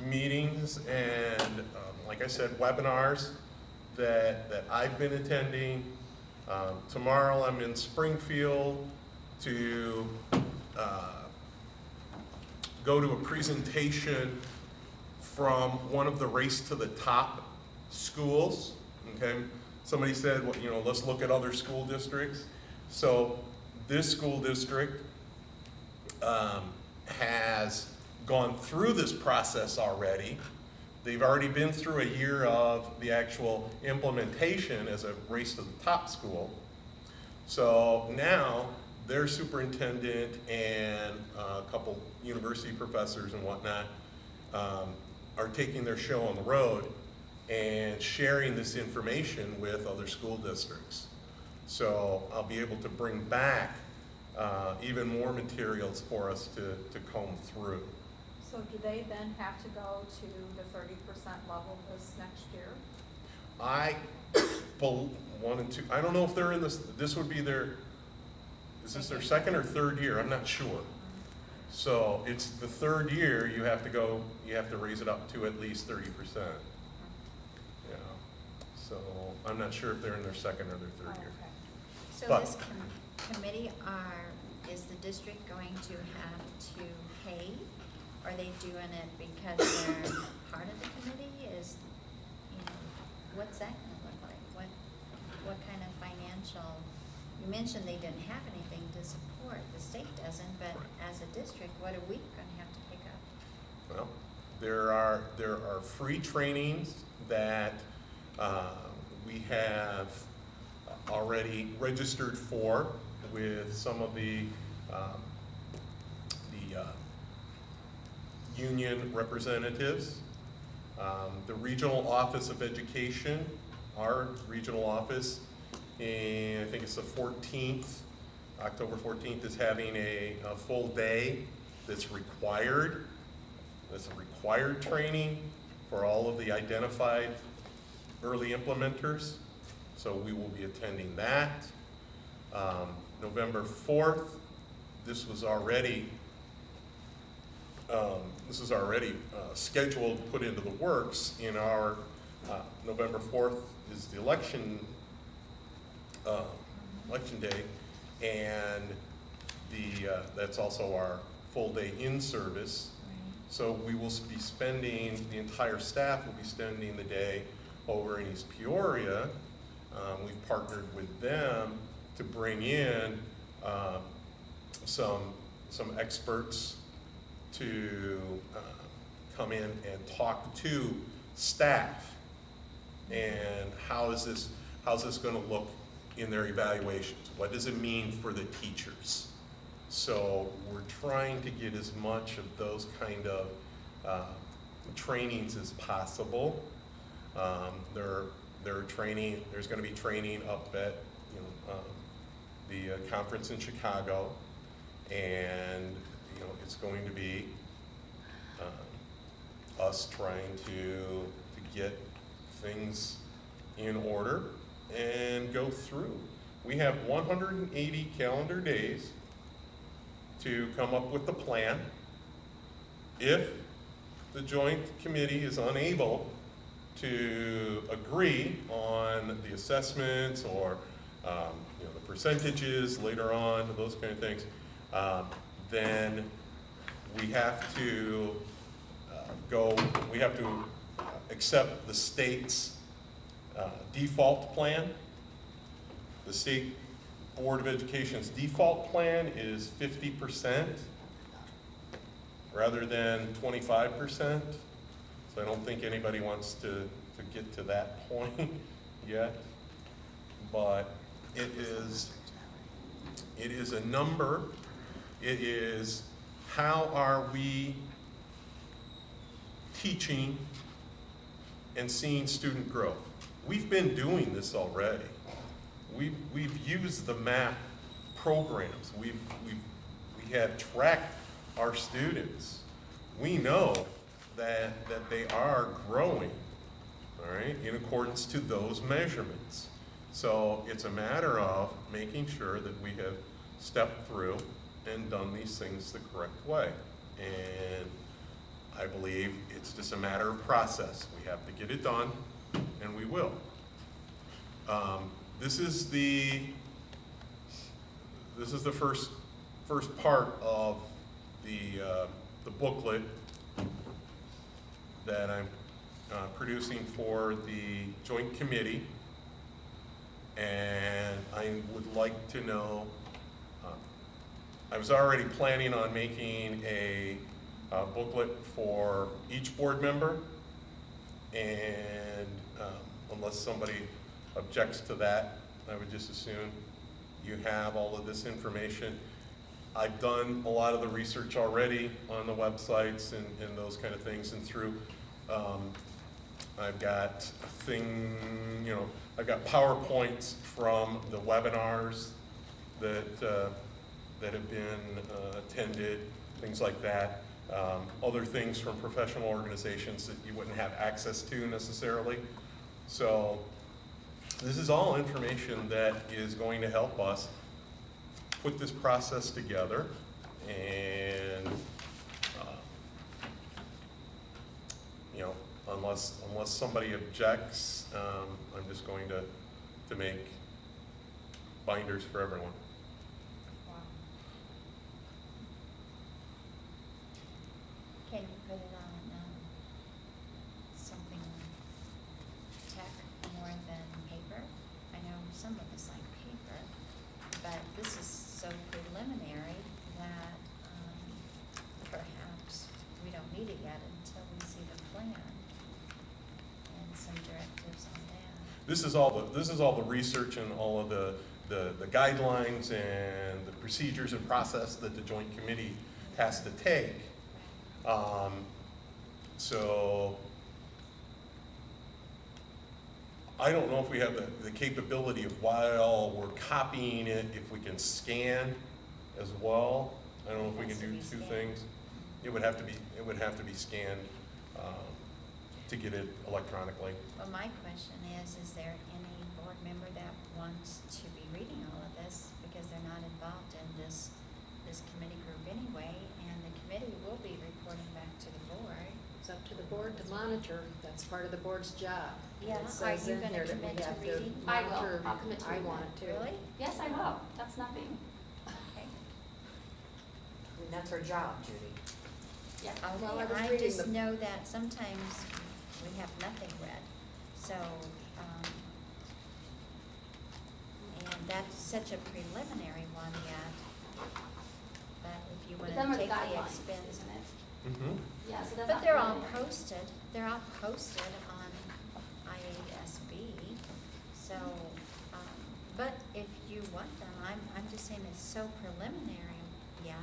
meetings and, like I said, webinars that I've been attending. Tomorrow I'm in Springfield to go to a presentation from one of the Race to the Top schools. Okay, somebody said, well, let's look at other school districts. So this school district has gone through this process already. They've already been through a year of the actual implementation as a Race to the Top school. So now their superintendent and a couple university professors and whatnot are taking their show on the road and sharing this information with other school districts. So I'll be able to bring back even more materials for us to comb through. So do they then have to go to the 30% level this next year? I don't know if they're in this would be is this their second or third year? I'm not sure. So it's the third year you have to raise it up to at least 30%. Yeah. So I'm not sure if they're in their second or their third year. Okay. So But- this committee is the district going to have to pay? Are they doing it because they're part of the committee? What's that gonna look like? What kind of financial, you mentioned they didn't have anything to support, the state doesn't, but as a district, what are we gonna have to pick up? Well, there are free trainings that we have already registered for with some of the union representatives, the Regional Office of Education, our regional office, and I think it's the 14th, October 14th, is having a full day that's required. That's a required training for all of the identified early implementers. So we will be attending that. November 4th, this was already scheduled, put into the works in our, November 4th is the election day, and that's also our full day in service. So we will be spending, the entire staff will be spending the day over in East Peoria. We've partnered with them to bring in some experts to come in and talk to staff, and how's this going to look in their evaluations? What does it mean for the teachers? So we're trying to get as much of those kind of trainings as possible. There's going to be training up at the conference in Chicago, and it's going to be us trying to get things in order and go through. We have 180 calendar days to come up with the plan. If the joint committee is unable to agree on the assessments or the percentages later on, those kind of things, then we have to accept the state's default plan. The State Board of Education's default plan is 50% rather than 25%. So I don't think anybody wants to get to that point yet. But it is a number. It is how are we teaching and seeing student growth. We've been doing this already. We've used the MAP programs. We have tracked our students. We know that they are growing, all right, in accordance to those measurements. So it's a matter of making sure that we have stepped through and done these things the correct way. And I believe it's just a matter of process. We have to get it done, and we will. This is the first part of the booklet that I'm producing for the joint committee, and I would like to know. I was already planning on making a booklet for each board member, and unless somebody objects to that, I would just assume you have all of this information. I've done a lot of the research already on the websites and those kind of things, and through I've got I've got PowerPoints from the webinars that have been attended, things like that. Other things from professional organizations that you wouldn't have access to necessarily. So this is all information that is going to help us put this process together, and unless somebody objects, I'm just going to make binders for everyone. Can you put it on something tech more than paper? I know some of us like paper, but this is so preliminary that perhaps we don't need it yet until we see the plan and some directives on that. This is all the research and all of the guidelines and the procedures and process that the joint committee has to take. So I don't know if we have the capability of while we're copying it, if we can scan as well. I don't know if we can do two things. It would have to be scanned to get it electronically. Well, my question is there any board member that wants to be reading all of this? Because they're not involved in this committee group anyway, and the committee will be reporting back to the board. It's up to the board to monitor, that's part of the board's job. Yeah, It are says you in gonna here that we commit to have reading? I will. monitor. I'll commit to I reading want it. it too. Really? Yes, I will. That's nothing. Okay. I mean, that's her job, Judy. Yeah. Well, I was Okay, I reading just the- know that sometimes we have nothing read, so, and that's such a preliminary one yet. But if you But wanna them are the take the guidelines, expense. isn't it? Mm-hmm. Yeah, so that's But not they're all preliminary. posted, on IASB, so, but if you want them, I'm just saying it's so preliminary yet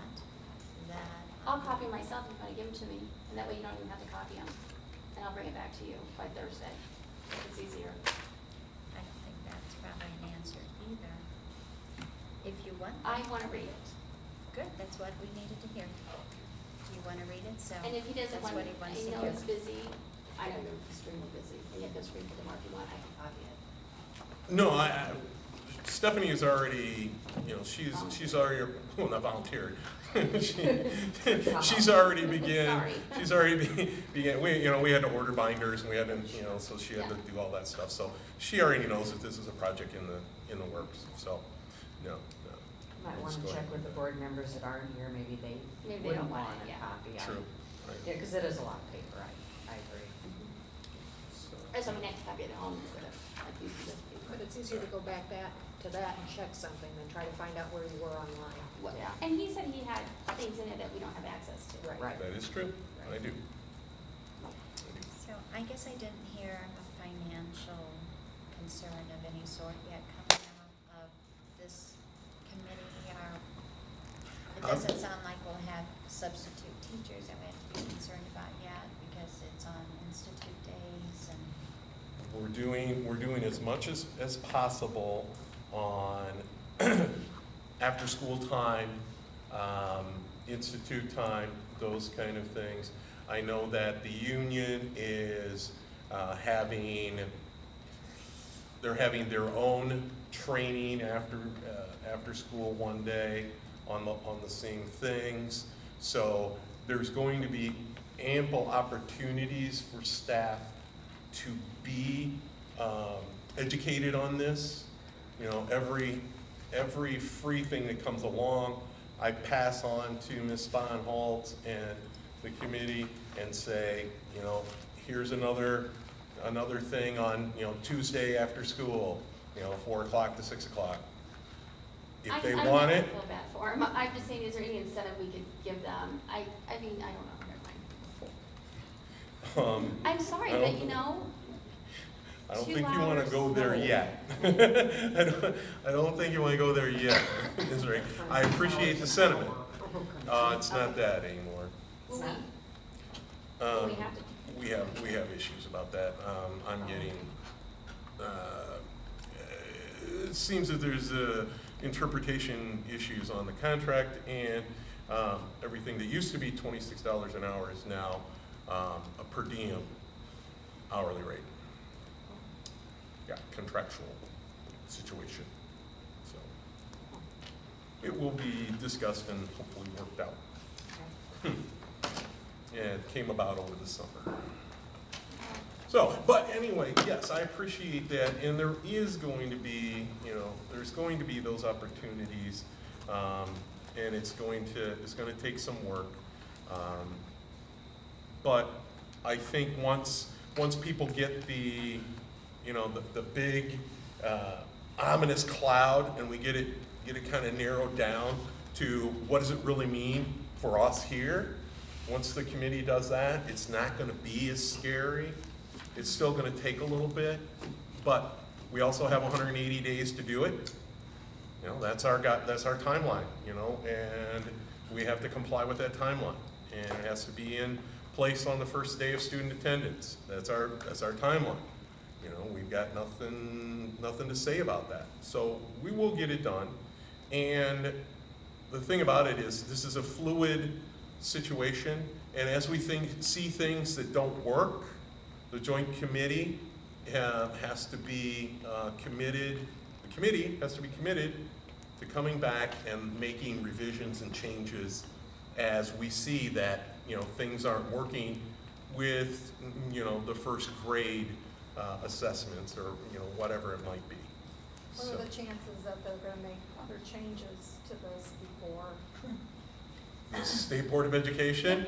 that. I'll copy myself if you want to give them to me, and that way you don't even have to copy them. And I'll bring it back to you by Thursday, if it's easier. I don't think that's probably an answer either. If you want. I them. want to read it. Good, that's what we needed to hear. Do you wanna read it? So. And if he doesn't that's want, what he wants you to know hear. he's busy, I know you're extremely busy, and you have to screen for them, or if you want, I can copy it. No, Stephanie is already, she's already, well, not volunteered. She's already Sorry. began, we had to order binders and we had to, so she had to do all that stuff. So she already knows that this is a project in the works, so, no. Might Let's wanna go check ahead. with the board members that aren't here, maybe they Maybe they wouldn't don't want want it, a yeah. copy. True. Right. Yeah, cause it is a lot of paper, I agree. So- I just want me to copy it at home instead of, like, using this paper. But it's easier to go back to that and check something than try to find out where you were online. Well, Yeah. and he said he had things in it that we don't have access to. Right. That is true, I do. So I guess I didn't hear a financial concern of any sort yet coming out of this committee, or it doesn't sound like we'll have substitute teachers that we have to be concerned about yet, because it's on institute days and. We're doing as much as possible on after school time, institute time, those kind of things. I know that the union is they're having their own training after school one day on the same things. So there's going to be ample opportunities for staff to be educated on this. Every free thing that comes along, I pass on to Ms. Sponholtz and the committee and say, here's another thing on, Tuesday after school, 4 o'clock to 6 o'clock. If they want it, I feel bad for him. I'm just saying, is there any incentive we could give them? I mean, I don't know, never mind. I'm sorry, I but don't- I don't 2 think you want to hours? go there No. yet. I don't think you want to go there yet. That's right. I appreciate the sentiment. It's not that anymore. Will not. will Um, we have to? we have issues about that. I'm getting, it seems that there's interpretation issues on the contract, and everything that used to be $26 an hour is now a per diem hourly rate. Yeah, contractual situation. So it will be discussed and hopefully worked out. Yeah, it came about over the summer. So, but anyway, yes, I appreciate that, and there is going to be, there's going to be those opportunities, and it's going to take some work. But I think once people get the big ominous cloud, and we get it kind of narrowed down to what does it really mean for us here. Once the committee does that, it's not going to be as scary. It's still going to take a little bit, but we also have 180 days to do it. That's our timeline. And we have to comply with that timeline. And it has to be in place on the first day of student attendance. That's our timeline. You know, we've got nothing to say about that. So we will get it done. And the thing about it is, this is a fluid situation, and as we see things that don't work, the joint committee has to be committed, the committee has to be committed to coming back and making revisions and changes as we see that, you know, things aren't working with, you know, the first grade assessments or, you know, whatever it might be. What So- are the chances that they're gonna make other changes to this before? The State Board of Education,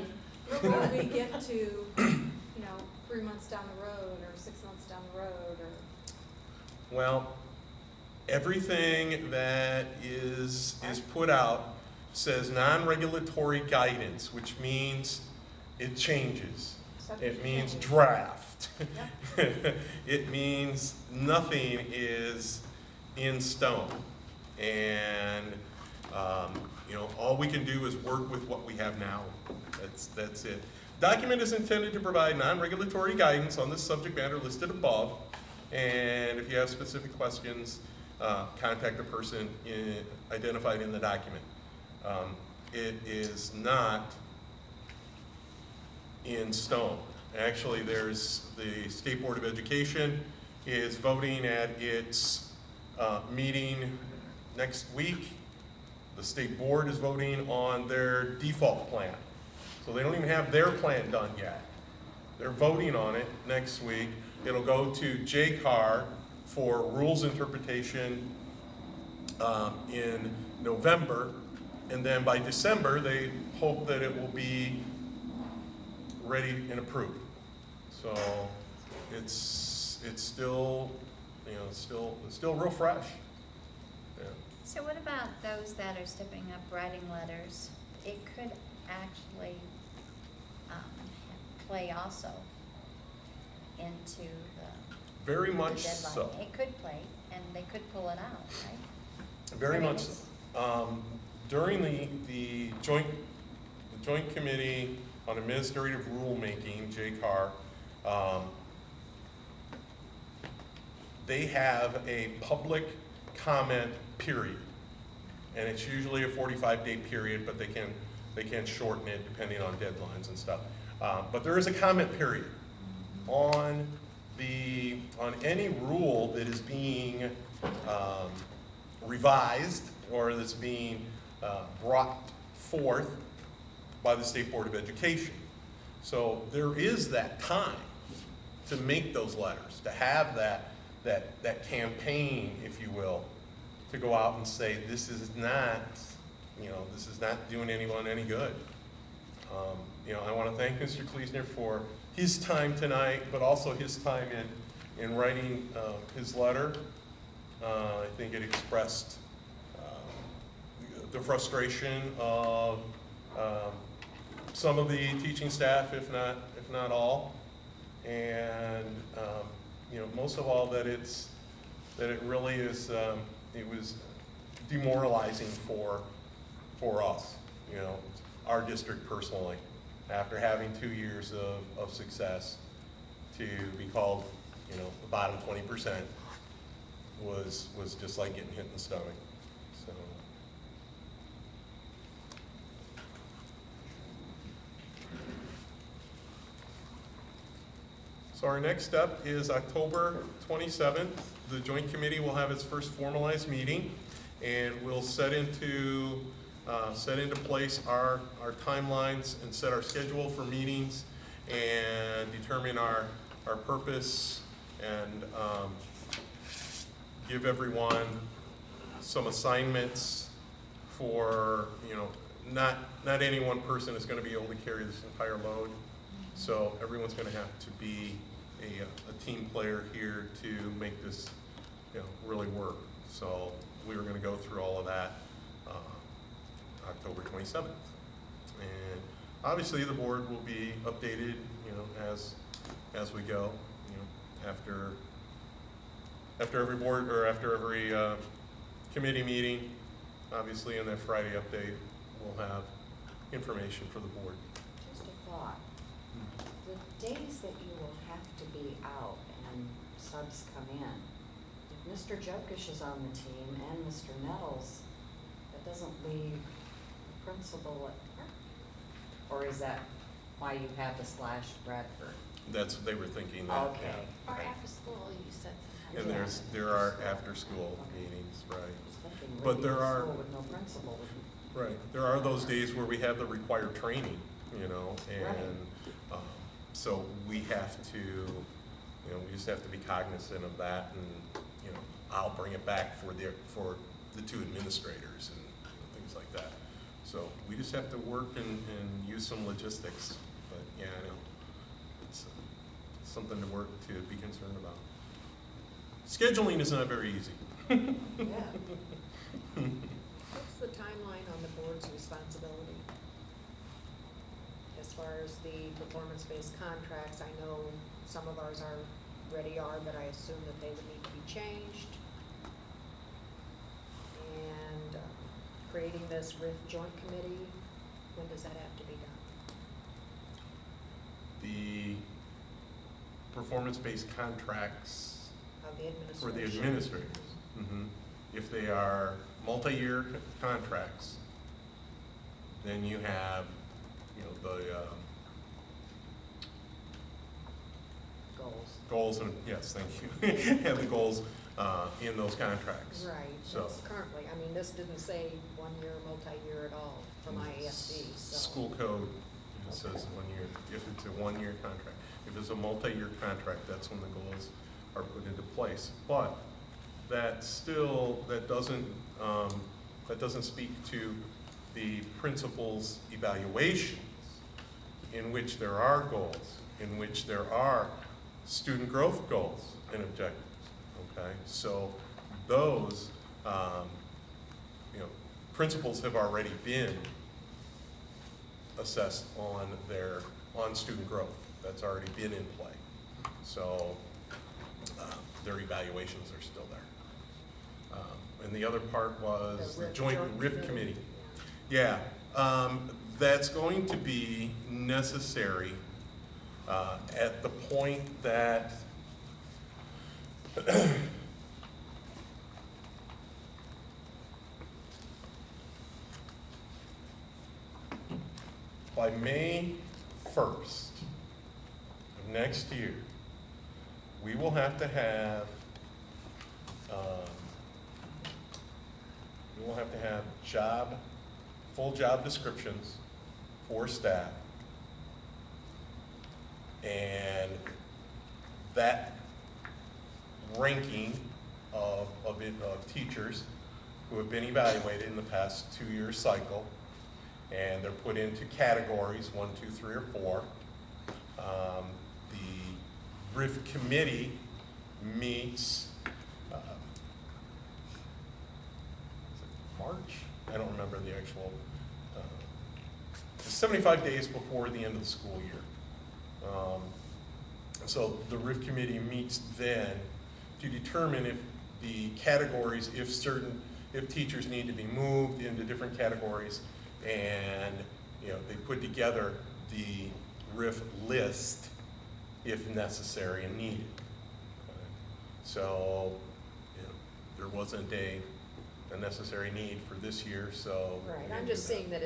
Will we get to, you know, 3 months down the road or 6 months down the road or? well, everything that is put out says non-regulatory guidance, which means it changes. It means draft. It means nothing is in stone. And, you know, all we can do is work with what we have now. That's it. Document is intended to provide non-regulatory guidance on this subject matter listed above. And if you have specific questions, contact the person identified in the document. It is not in stone. Actually, there's the State Board of Education is voting at its meeting next week. The state board is voting on their default plan. So they don't even have their plan done yet. They're voting on it next week. It'll go to JCAR for rules interpretation in November. And then by December, they hope that it will be ready and approved. So it's still, you know, it's still real fresh. Yeah. So what about those that are stepping up writing letters? It could actually play also into the Very the much deadline. so. It could play, and they could pull it out, right? Very I mean, much so. During the joint committee on administrative rulemaking, JCAR, they have a public comment period. And it's usually a 45-day period, but they can shorten it depending on deadlines and stuff. But there is a comment period on any rule that is being revised or that's being brought forth by the State Board of Education. So there is that time to make those letters, to have that campaign, if you will, to go out and say, this is not, you know, this is not doing anyone any good. You know, I want to thank Mr. Kleesner for his time tonight, but also his time in writing his letter. I think it expressed the frustration of some of the teaching staff, if not all, and you know, most of all that it really is it was demoralizing for us, you know, our district personally, after having 2 years of success, to be called, you know, the bottom 20% was just like getting hit in the stomach. So our next step is October 27th. The Joint Committee will have its first formalized meeting, and we'll set into place our timelines and set our schedule for meetings and determine our purpose and give everyone some assignments for, you know, not any one person is going to be able to carry this entire load. So everyone's going to have to be a team player here to make this, you know, really work. So we were going to go through all of that October 27th. And obviously the board will be updated, you know, as we go, you know, after every board or after every committee meeting. Obviously in that Friday update, we'll have information for the board. Just a thought. The days that you will have to be out and subs come in, if Mr. Jokish is on the team and Mr. Nettles, that doesn't leave the principal at Park? Or is that why you have the / Bradford? That's what they were thinking that, Okay. yeah. Or Right. after school, you said. And Yeah. there are after-school meetings, right. Just thinking, But really, there a are- school with no principal would Right, there are those days where we have the required training, you know, and, so we have to, you know, we just have to be cognizant of that, and, you know, I'll bring it back for the two administrators and things like that. So we just have to work and use some logistics, but yeah, I know, it's something to work, to be concerned about. Scheduling is not very easy. Yeah. What's the timeline on the board's responsibility? As far as the performance-based contracts, I know some of ours already are, but I assume that they would need to be changed. And creating this RIF joint committee, when does that have to be done? The performance-based contracts Of the for administration? the administrators. Mhm. If they are multi-year contracts, then you have, you know, the Goals. goals and, yes, thank you, have the goals in those contracts. Right, So- that's currently, I mean, this didn't say 1 year, multi-year at all from IASD, so. School code, it says 1 year, if it's a 1-year contract. If it's a multi-year contract, that's when the goals are put into place. But that still, that doesn't speak to the principal's evaluations, in which there are goals, in which there are student growth goals and objectives, okay? So those, you know, principals have already been assessed on student growth. That's already been in play. So their evaluations are still there. And the other part was the joint RIF committee. Yeah, that's going to be necessary at the point that by May 1st of next year, we will have to have full job descriptions for staff. And that ranking of teachers who have been evaluated in the past 2-year cycle, and they're put into categories, 1, 2, 3, or 4. The RIF committee meets, is it March? I don't remember the actual, 75 days before the end of the school year. So the RIF committee meets then to determine if the categories, if teachers need to be moved into different categories, and, you know, they put together the RIF list if necessary and needed. So, you know, there wasn't a necessary need for this year, so. we Right, didn't I'm do just that. saying that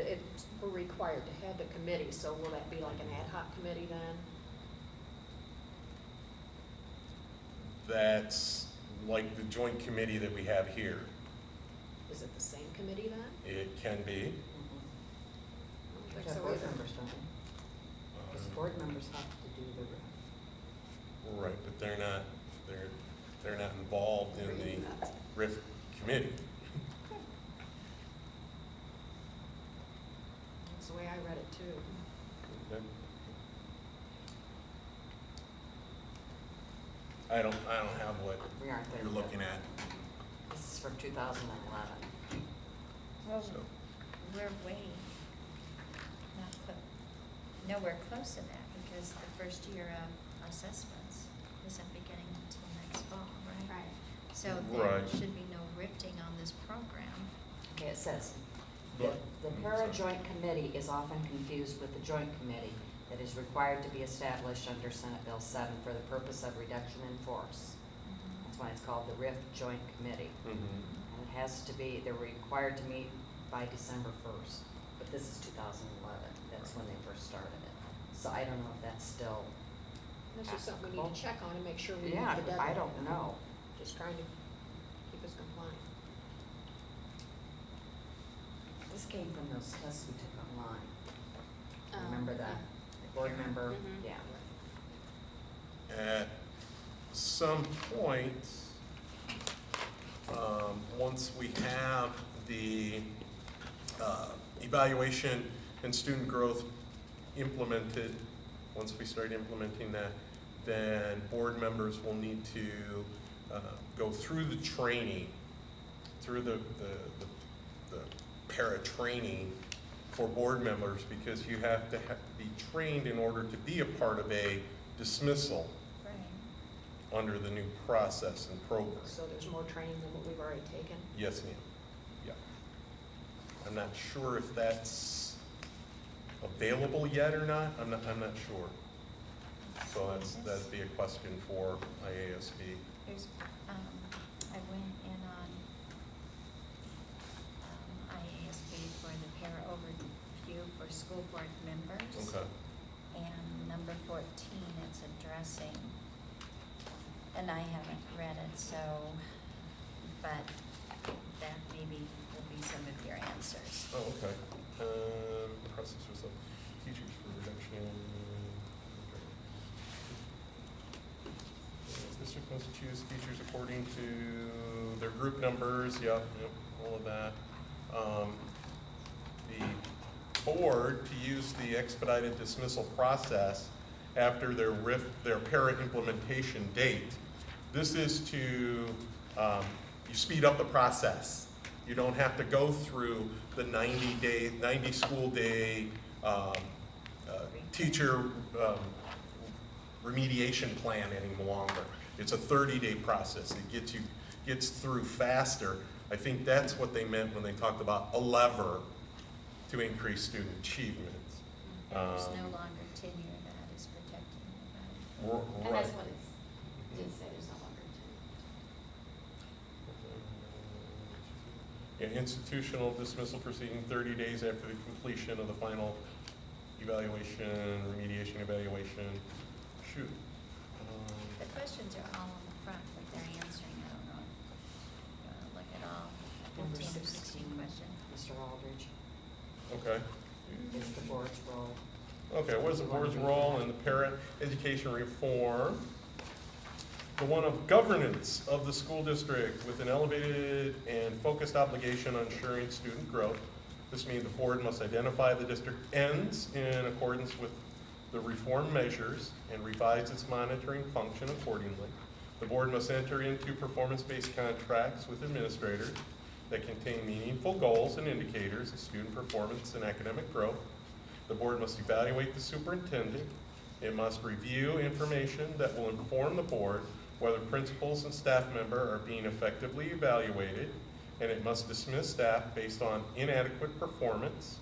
we're required to have the committee, so will that be like an ad hoc committee then? That's like the joint committee that we have here. Is it the same committee then? It can be. I don't think Have so board either. members, don't they? Because board members have to do the RIF. Right, but they're not involved in the RIF committee. That's the way I read it too. Okay. I don't have what We aren't there. you're yet. looking at, This is from 2011. Well, so. we're way nowhere close to that, because the first year of assessments isn't beginning until next fall, right? Right. So there Right. should be no rifting on this program. Okay, it says, The para-joint committee is often confused with the joint committee that is required to be established under Senate Bill 7 for the purpose of reduction in force. That's why it's called the RIF Joint Committee. Mhm. And it has to be, they're required to meet by December 1st, but this is 2011, that's when they first started it. So I don't know if that's still, This is something we need to check on and make sure we meet yeah, the deadline. I don't know. Just trying to keep us compliant. This came from those tests we took online. Oh, Remember that? Board member, Mhm. yeah. At some point, once we have the evaluation and student growth implemented, once we start implementing that, then board members will need to go through the training, through the para training for board members, because you have to be trained in order to be a part of a dismissal Right. under the new process and program. So there's more training than what we've already taken. Yes, ma'am. Yeah. I'm not sure if that's available yet or not. I'm not sure. So that'd be a question for IASB. There's, I went in on, IASB for the para overview for school board members. Okay. And number 14, it's addressing, and I haven't read it, so, but that maybe will be some of your answers. Oh, okay. Process was teachers for reduction. District must choose teachers according to their group numbers, yep, all of that. The board to use the expedited dismissal process after their para implementation date. This is to, you speed up the process. You don't have to go through the 90 school day teacher remediation plan any longer. It's a 30-day process. It gets through faster. I think that's what they meant when they talked about a lever to increase student achievement. There's no longer tenure that is protecting anybody. And that's what it's, did say there's no longer two. Yeah, institutional dismissal proceeding 30 days after the completion of the final evaluation, remediation evaluation. Shoot. The questions are all on the front, but they're answering, I don't know. You wanna look at all Number 15 or 16 16. questions? Mr. Aldridge, Okay. is the board's role. Okay, what is the board's role in the parent education reform? The one of governance of the school district with an elevated and focused obligation on ensuring student growth. This means the board must identify the district ends in accordance with the reform measures and revise its monitoring function accordingly. The board must enter into performance-based contracts with administrators that contain meaningful goals and indicators of student performance and academic growth. The board must evaluate the superintendent. It must review information that will inform the board whether principals and staff members are being effectively evaluated, and it must dismiss staff based on inadequate performance.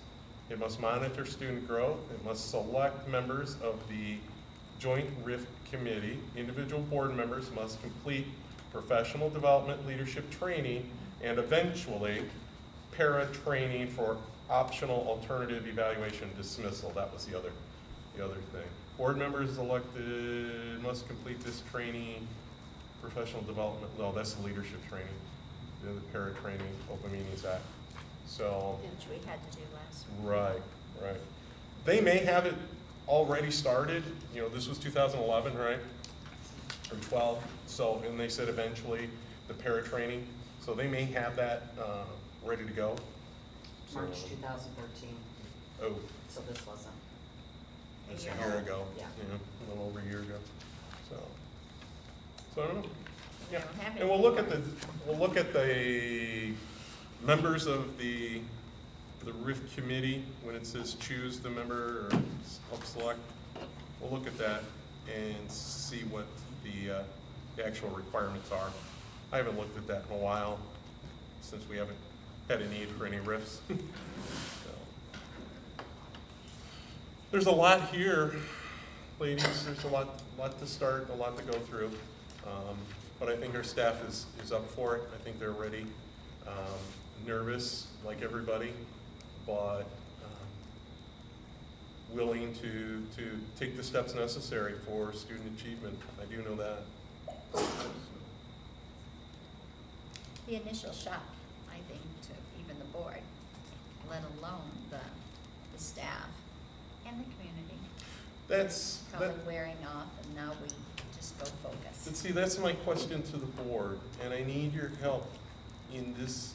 It must monitor student growth. It must select members of the joint RIF committee. Individual board members must complete professional development leadership training and eventually para training for optional alternative evaluation dismissal. That was the other thing. Board members elected must complete this training, professional development, no, that's the leadership training, the other para training, Open Meetings Act. So, Which we had to do last week. right. They may have it already started, you know, this was 2011, right? Or 12, so, and they said eventually the para training, so they may have that ready to go. So- March 2013, Oh, so this wasn't. that's a year ago. Yeah. A little over a year ago, so I don't know. We Yeah, don't have and we'll look at the members of the RIF committee, when it says choose the member or help select. We'll look at that and see what the actual requirements are. I haven't looked at that in a while, since we haven't had a need for any riffs. So. There's a lot here, ladies. There's a lot to start, a lot to go through. But I think our staff is up for it. I think they're ready. Nervous, like everybody, but willing to take the steps necessary for student achievement. I do know that. The initial shock, I think, to even the board, let alone the staff and the community. That's Probably wearing off, and now we just go focus. But see, that's my question to the board, and I need your help in this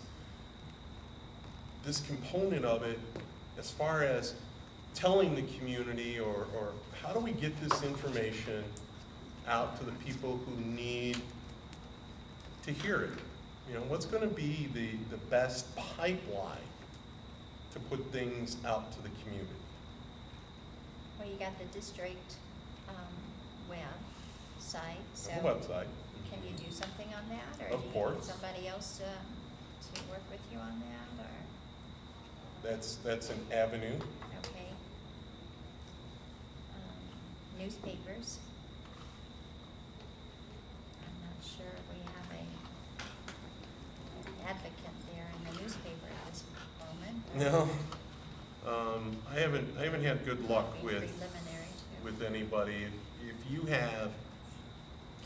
component of it, as far as telling the community, or how do we get this information out to the people who need to hear it? You know, what's going to be the best pipeline to put things out to the community? Well, you got the district website, so. The website. Can you do something on that, or Of do you course. need somebody else to work with you on that, or, That's an avenue. okay? Newspapers. I'm not sure we have an advocate there in the newspaper at this moment. No. I haven't had good luck Be with preliminary too. with anybody. If you have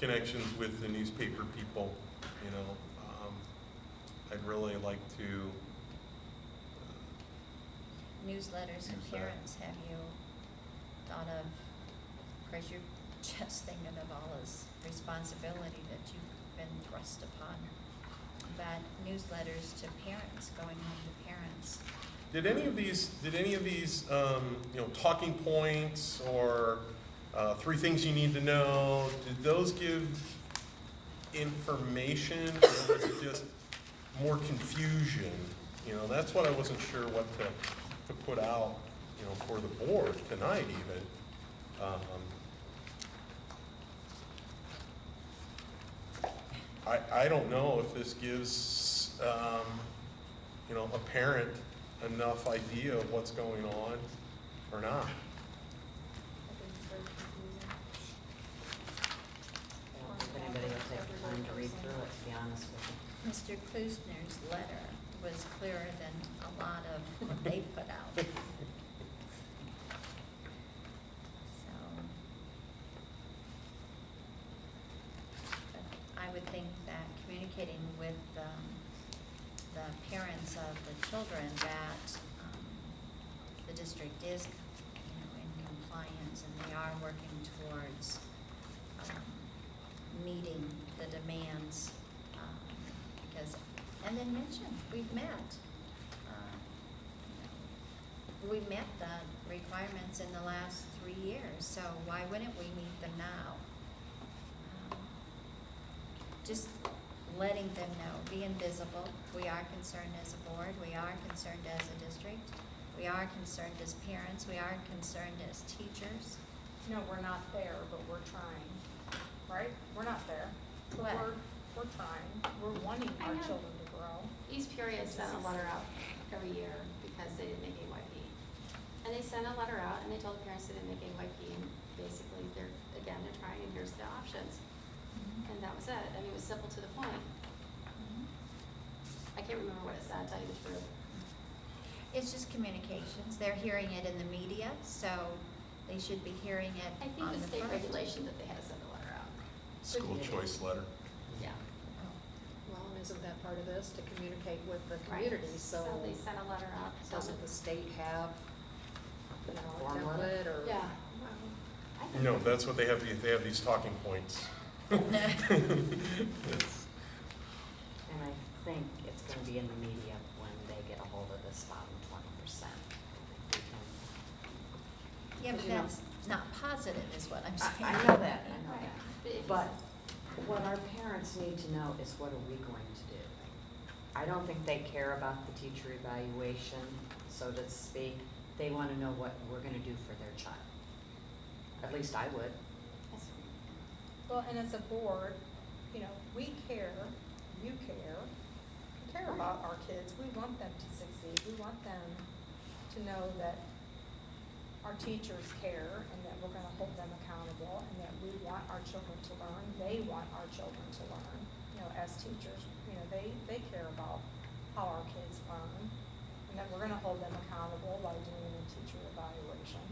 connections with the newspaper people, you know, I'd really like to. Newsletters and Use that. parents, have you thought of course, you're just thinking of all this responsibility that you've been thrust upon. But newsletters to parents, going home to parents. Did any of these, talking points or 3 things you need to know, did those give information, or was it just more confusion? You know, that's what I wasn't sure what to put out, for the board tonight even. I don't know if this gives, a parent enough idea of what's going on or not. I don't think anybody will take the time to read through it, to be honest with you. Mr. Klusner's letter was clearer than a lot of what they put out. So, but I would think that communicating with the parents of the children that the district is, in compliance, and they are working towards meeting the demands, because, and then mention, we've met. We've met the requirements in the last 3 years, so why wouldn't we meet them now? Just letting them know, being visible. We are concerned as a board, we are concerned as a district, we are concerned as parents, we are concerned as teachers. No, we're not there, but we're trying, right? We're not there, but What? we're trying. We're wanting I our know. children to grow. East Peoria sent a letter out every year because they didn't make AYP. And they sent a letter out and they told the parents they didn't make AYP, and basically they're trying, and here's the options. And that was it. I mean, it was simple to the point. I can't remember what it said, to tell you the truth. It's just communications. They're hearing it in the media, so they should be hearing it I think on the the state front. regulation that they had to send a letter out. School choice letter. Yeah. Well, and isn't that part of this, to communicate with the Right. community, so they sent a letter out. doesn't the state have, a Form letter? template or? Yeah. I think- No, that's what they have these talking points. It's- And I think it's gonna be in the media when they get a hold of this bottom 20%. Yeah, but Because, you know, that's not positive, is what I'm I saying. know that, I know Right. that. But if But what our parents need to know is, what are we going to do? I don't think they care about the teacher evaluation, so to speak. They wanna know what we're gonna do for their child. At least I would. Yes. Well, and as a board, we care, you care about our kids. We want them to succeed. We want them to know that our teachers care and that we're gonna hold them accountable and that we want our children to learn. They want our children to learn. You know, as teachers, you know, they care about how our kids learn and that we're gonna hold them accountable by doing a teacher evaluation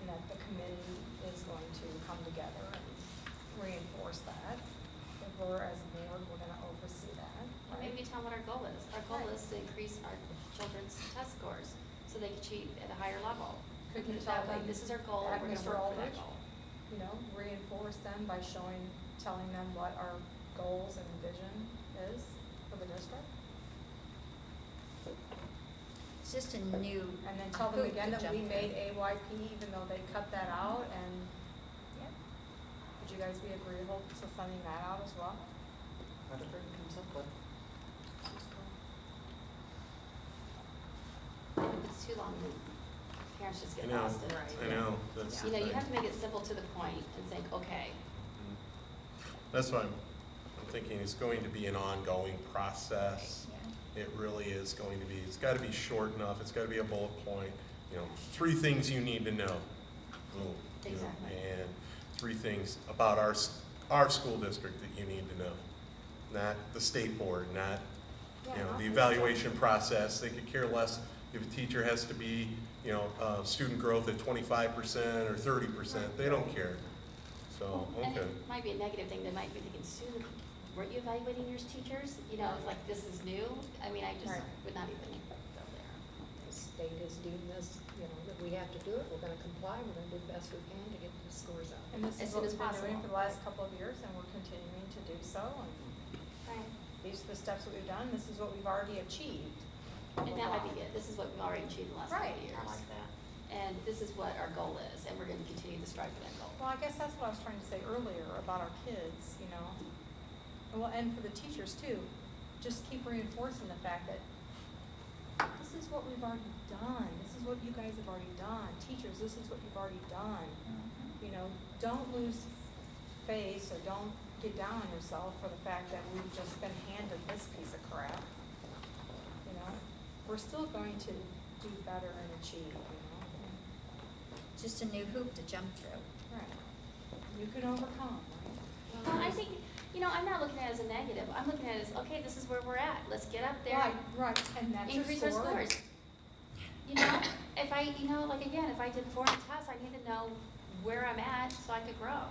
and that the committee is going to come together and reinforce that. If we're, as a board, we're gonna oversee that, And right? maybe tell them what our goal is. Our goal Right. is to increase our children's test scores so they can achieve at a higher level. Could Put you it tell that way, them this is our goal, at and we're Mr. gonna work for that Aldrich? goal. You know, reinforce them by telling them what our goals and vision is for the district. It's just a new. And then tell them hoop again to that we jump made through. AYP even though they cut that out and Yep. would you guys be agreeable to sending that out as well? Whatever it comes up with. If it's too long, then parents just I get know, lost in it. I know, that's the You know, you thing. have to make it simple to the point and think, okay, That's why I'm thinking it's going to be an ongoing process. Yeah. It really is going to be, it's gotta be short enough, it's gotta be a bullet point, you know, 3 things you need to know. Boom. You know, Exactly. And 3 things about our school district that you need to know. Not the state board, not, Yeah, you know, not the the evaluation process. They could care less if a teacher has to be, you know, student growth at 25% or 30%, they don't care. So, and okay. it might be a negative thing, they might be thinking, Sue, weren't you evaluating your teachers? You know, it's like, this is new. I mean, I just Right. would not even go there. The state is deemed this, you know, that we have to do it, we're gonna comply, we're gonna do the best we can to get the scores out. And this As is soon what as we've been doing possible. for the last couple of years and we're continuing to do so and Right. these are the steps that we've done, this is what we've already achieved. And that might be good. This is what we've already achieved in the last couple Right. of years. I like that. And this is what our goal is, and we're gonna continue to strive for that goal. Well, I guess that's what I was trying to say earlier about our kids, you know. Well, and for the teachers too, just keep reinforcing the fact that this is what we've already done. This is what you guys have already done. Teachers, this is what you've already done. Mhm. You know, don't lose face or don't get down on yourself for the fact that we've just been handed this piece of crap. You know, we're still going to do better and achieve, you know. Just a new hoop to jump through. Right. You can overcome, right? Well, I think, you know, I'm not looking at it as a negative. I'm looking at it as, okay, this is where we're at. Let's get up there. Right, right, and that's your Increase our score. scores. You know, if I, you know, like again, if I did 4 tests, I need to know where I'm at so I could grow.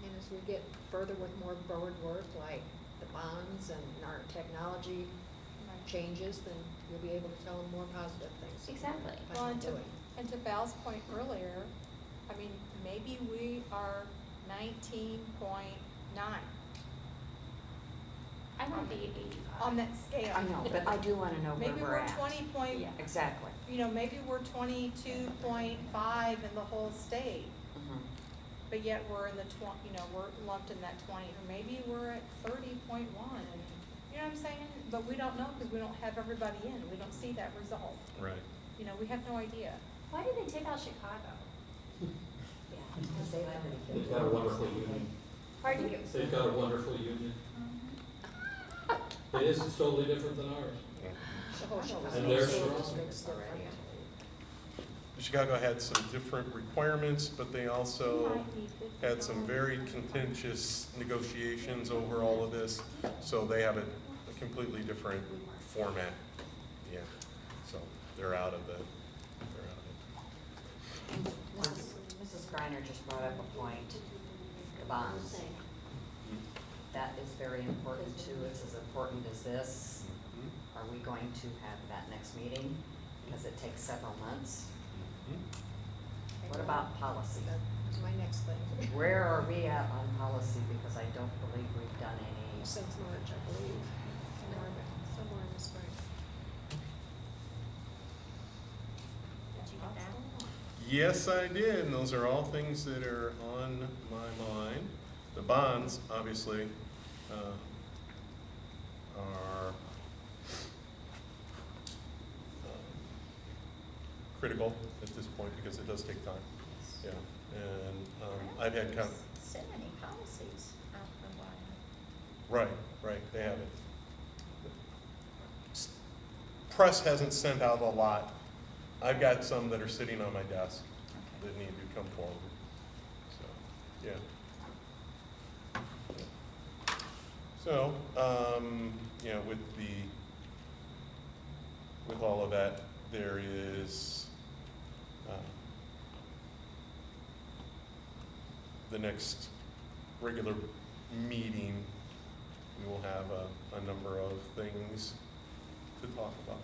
And as we get further with more board work, like the bonds and our technology Right. changes, then you'll be able to tell them more positive things. Exactly. By Well, doing. and to Val's point earlier, I mean, maybe we are 19.9 I want to be 85. on that scale. I know, but I do wanna know where Maybe we're we're at. 20 point, Yeah. Exactly. you know, maybe we're 22.5 in the whole state, Mhm. but yet we're in the you know, we're lumped in that 20, or maybe we're at 30.1, and, you know what I'm saying? But we don't know, because we don't have everybody in, we don't see that result, Right. you know, we have no idea. Why did they take out Chicago? Because they have any They've got a wonderful union. Pardon you? They've got a wonderful union. Mhm. It is, it's totally different than ours. Chicago was And no they're school strong. districts already. Chicago had some different requirements, but they also had some very contentious negotiations over all of this, so they have a completely different format. Yeah, so they're out of it. Mrs. Greiner just brought up a point, the bonds. That is very important too. It's as important as this. Mhm. Are we going to have that next meeting? Because it takes several months. Mhm. What about policy? That's my next thing, Where are we at on policy? Because I don't believe we've done any. since March, I believe, somewhere in the spring. Did you get that? Yes, I did, and those are all things that are on my mind. The bonds, obviously, are critical at this point because it does take time. Yeah, and I've had kind of, So many policies out for a while. right, they have it. press hasn't sent out a lot. I've got some that are sitting on my desk that need to come forward. So, yeah. So, yeah, with all of that, there is the next regular meeting. We will have a number of things to talk about.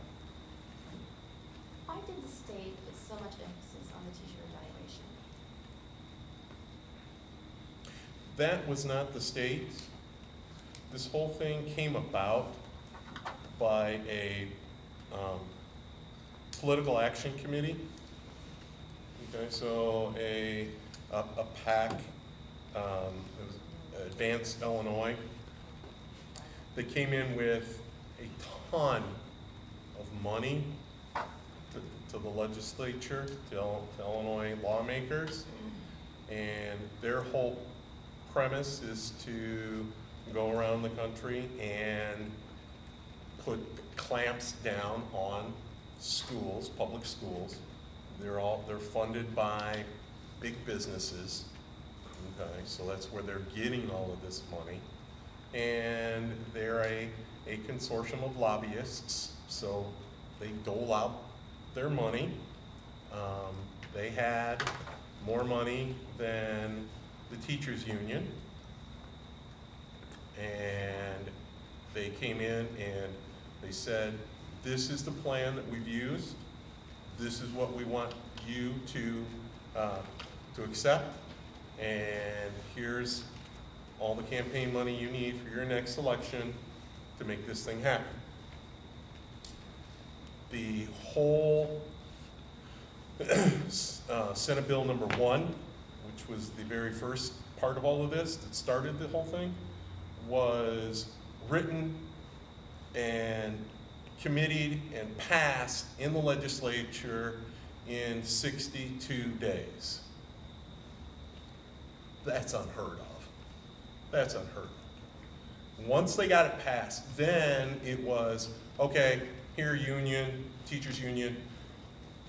Why did the state put so much emphasis on the teacher evaluation? That was not the state. This whole thing came about by a political action committee. Okay, so a PAC, it was Advanced Illinois. They came in with a ton of money to the legislature, to Illinois lawmakers, and their whole premise is to go around the country and put clamps down on schools, public schools. They're funded by big businesses. Okay, so that's where they're getting all of this money. And they're a consortium of lobbyists, so they dole out their money. They had more money than the teachers union. And they came in and they said, this is the plan that we've used. This is what we want you to accept. And here's all the campaign money you need for your next election to make this thing happen. The whole Senate Bill number 1, which was the very first part of all of this that started the whole thing, was written and committeed and passed in the legislature in 62 days. That's unheard of. That's unheard of. Once they got it passed, then it was, okay, here union, teachers union,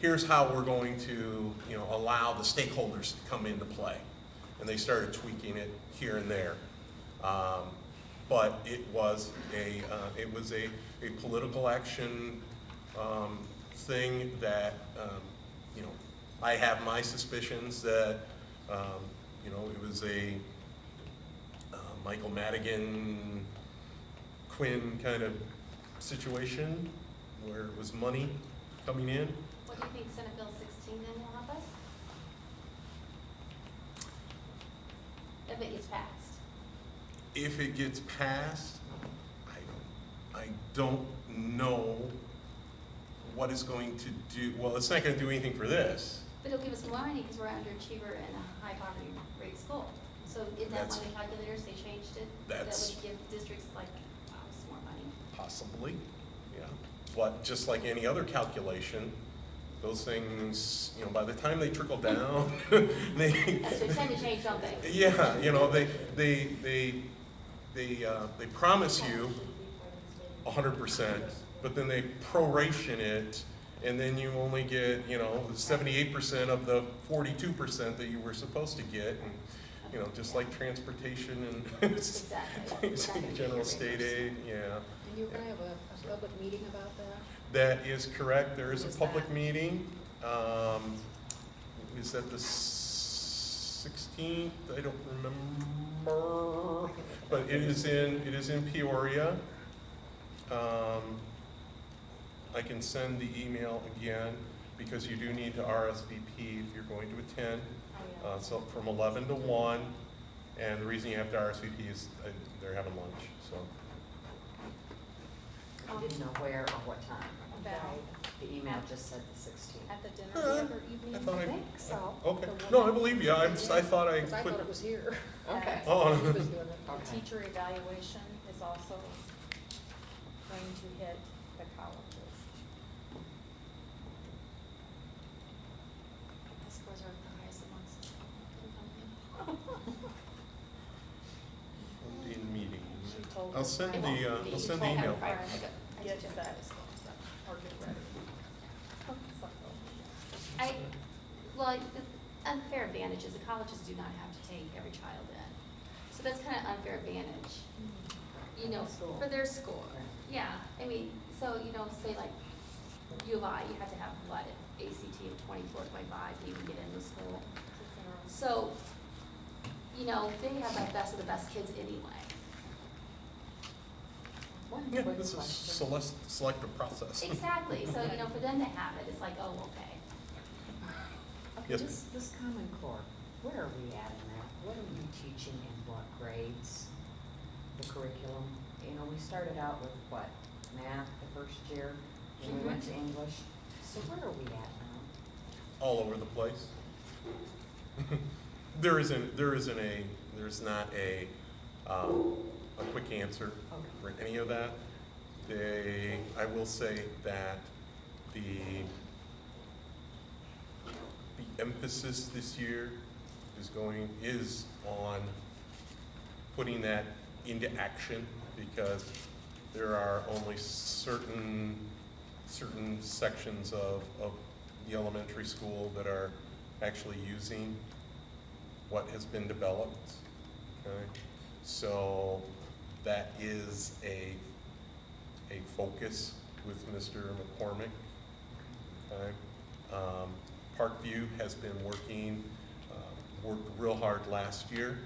here's how we're going to, allow the stakeholders to come into play. And they started tweaking it here and there. But it was a political action thing that, I have my suspicions that, it was a Michael Madigan, Quinn kind of situation where it was money coming in. What do you think Senate Bill 16 then will help us? If it gets passed. If it gets passed, I don't know what it's going to do. Well, it's not going to do anything for this. But it'll give us more money because we're underachiever in a high poverty rate school. So in that That's- one of the calculators, they changed it. That would give districts like, some more money. Possibly, yeah. But just like any other calculation, those things, by the time they trickle down, they Time to change something. yeah, they promise you 100%, but then they proration it, and then you only get 78% of the 42% that you were supposed to get, and just like transportation and Exactly. general state aid, yeah. And you're gonna have a public meeting about that? That is correct. There is a public meeting. Is that the 16th? I don't remember, but it is in Peoria. I can send the email again because you do need to RSVP if you're going to attend. So from 11 to 1, and the reason you have to RSVP is they're having lunch. So I didn't know where or what time. About The email just said the 16th. at the dinner the other evening. I thought I think so. okay. The No, I woman- believe you. I thought I Because I put. thought it was here. Okay. Oh. She was doing it. The Okay. teacher evaluation is also going to hit the colleges. The scores are the highest amongst. In meeting. She told I'll us send that the I'll send the email. gets that or get advantage is the colleges do not have to take every child in. So that's kind of unfair advantage, you know, School. for their school. Yeah, I mean, so, you know, say like U of I, you have to have what, ACT of 24, 25 to even get into school. So, you know, they have the best of the best kids anyway. One Yeah, quick this is question. selective process. Exactly, so, you know, for them to have it, it's like, oh, okay. Okay, Yes, this Common Core, where are we at in that? What are we teaching in what grades? The curriculum? You know, we started out with what, math the first year, then we went to English. So where are we at now? All over the place. There's not a quick answer for any of that. I will say that the emphasis this year is on putting that into action, because there are only certain sections of the elementary school that are actually using what has been developed. Okay? So that is a focus with Mr. McCormick. Okay? Parkview has been worked real hard last year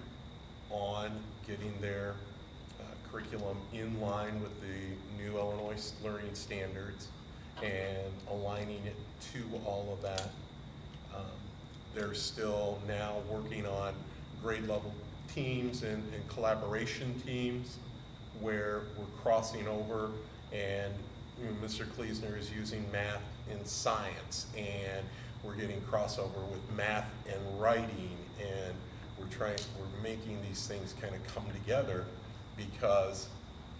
on getting their curriculum in line with the new Illinois Learning Standards and aligning it to all of that. They're still now working on grade level teams and collaboration teams where we're crossing over, and Mr. Kleesner is using math and science, and we're getting crossover with math and writing, and we're making these things kind of come together, because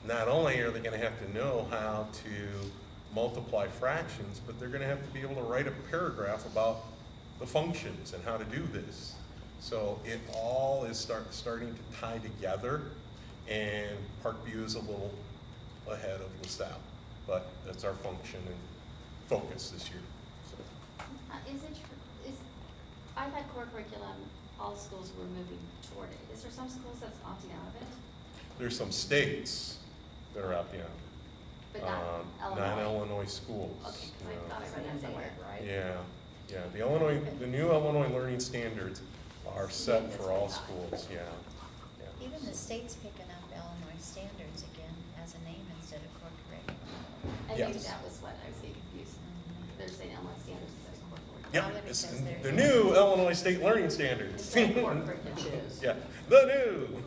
not only are they going to have to know how to multiply fractions, but they're going to have to be able to write a paragraph about the functions and how to do this. So it all is starting to tie together, and Parkview is a little ahead of LaSalle, but that's our function and focus this year. So. I thought core curriculum, all schools were moving toward it. Is there some schools that's opting out of it? There's some states that are opting out. But not Illinois? Non-Illinois schools. Okay, because I thought I read that somewhere. Right? Yeah. The new Illinois Learning Standards are set for all schools, yeah. Even the state's picking up Illinois standards again as a name instead of core curriculum. I think Yes. that was what I was getting confused. They're saying Illinois standards instead of core curriculum. Yep, Probably it's because they're- the new Illinois State Learning Standards. Instead of core curriculum. Which is. Yeah, the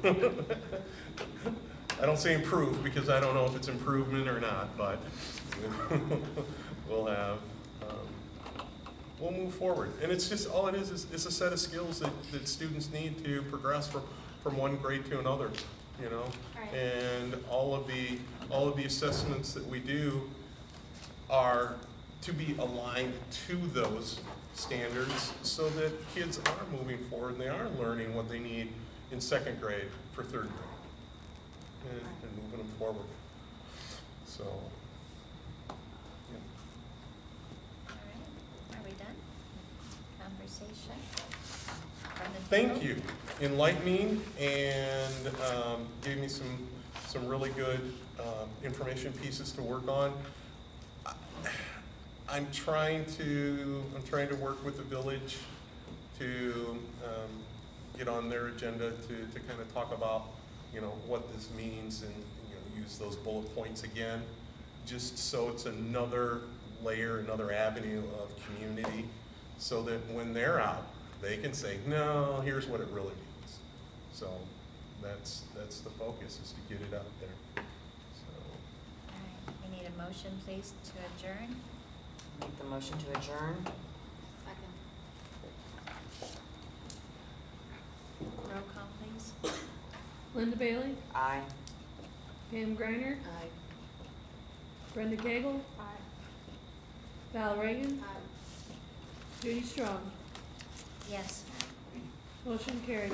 new. I don't say improve because I don't know if it's improvement or not, but we'll move forward. And it's just, all it is a set of skills that students need to progress from one grade to another, you know? Right. And all of the assessments that we do are to be aligned to those standards so that kids are moving forward and they are learning what they need in second grade for third grade and moving them forward. So, yeah. All right, are we done? Conversation from the Thank table? you. Enlightening, and gave me some really good information pieces to work on. I'm trying to work with the village to get on their agenda to kind of talk about, you know, what this means, and, you know, use those bullet points again, just so it's another layer, another avenue of community, so that when they're out, they can say, no, here's what it really means. So that's the focus, is to get it out there. So. All right, we need a motion, please, to adjourn. Make the motion to adjourn. Second. Roll call, please. Linda Bailey, Aye. Pam Griner, Aye. Brenda Cagle, Aye. Val Reagan, Aye. Judy Strong. Yes. Motion carried.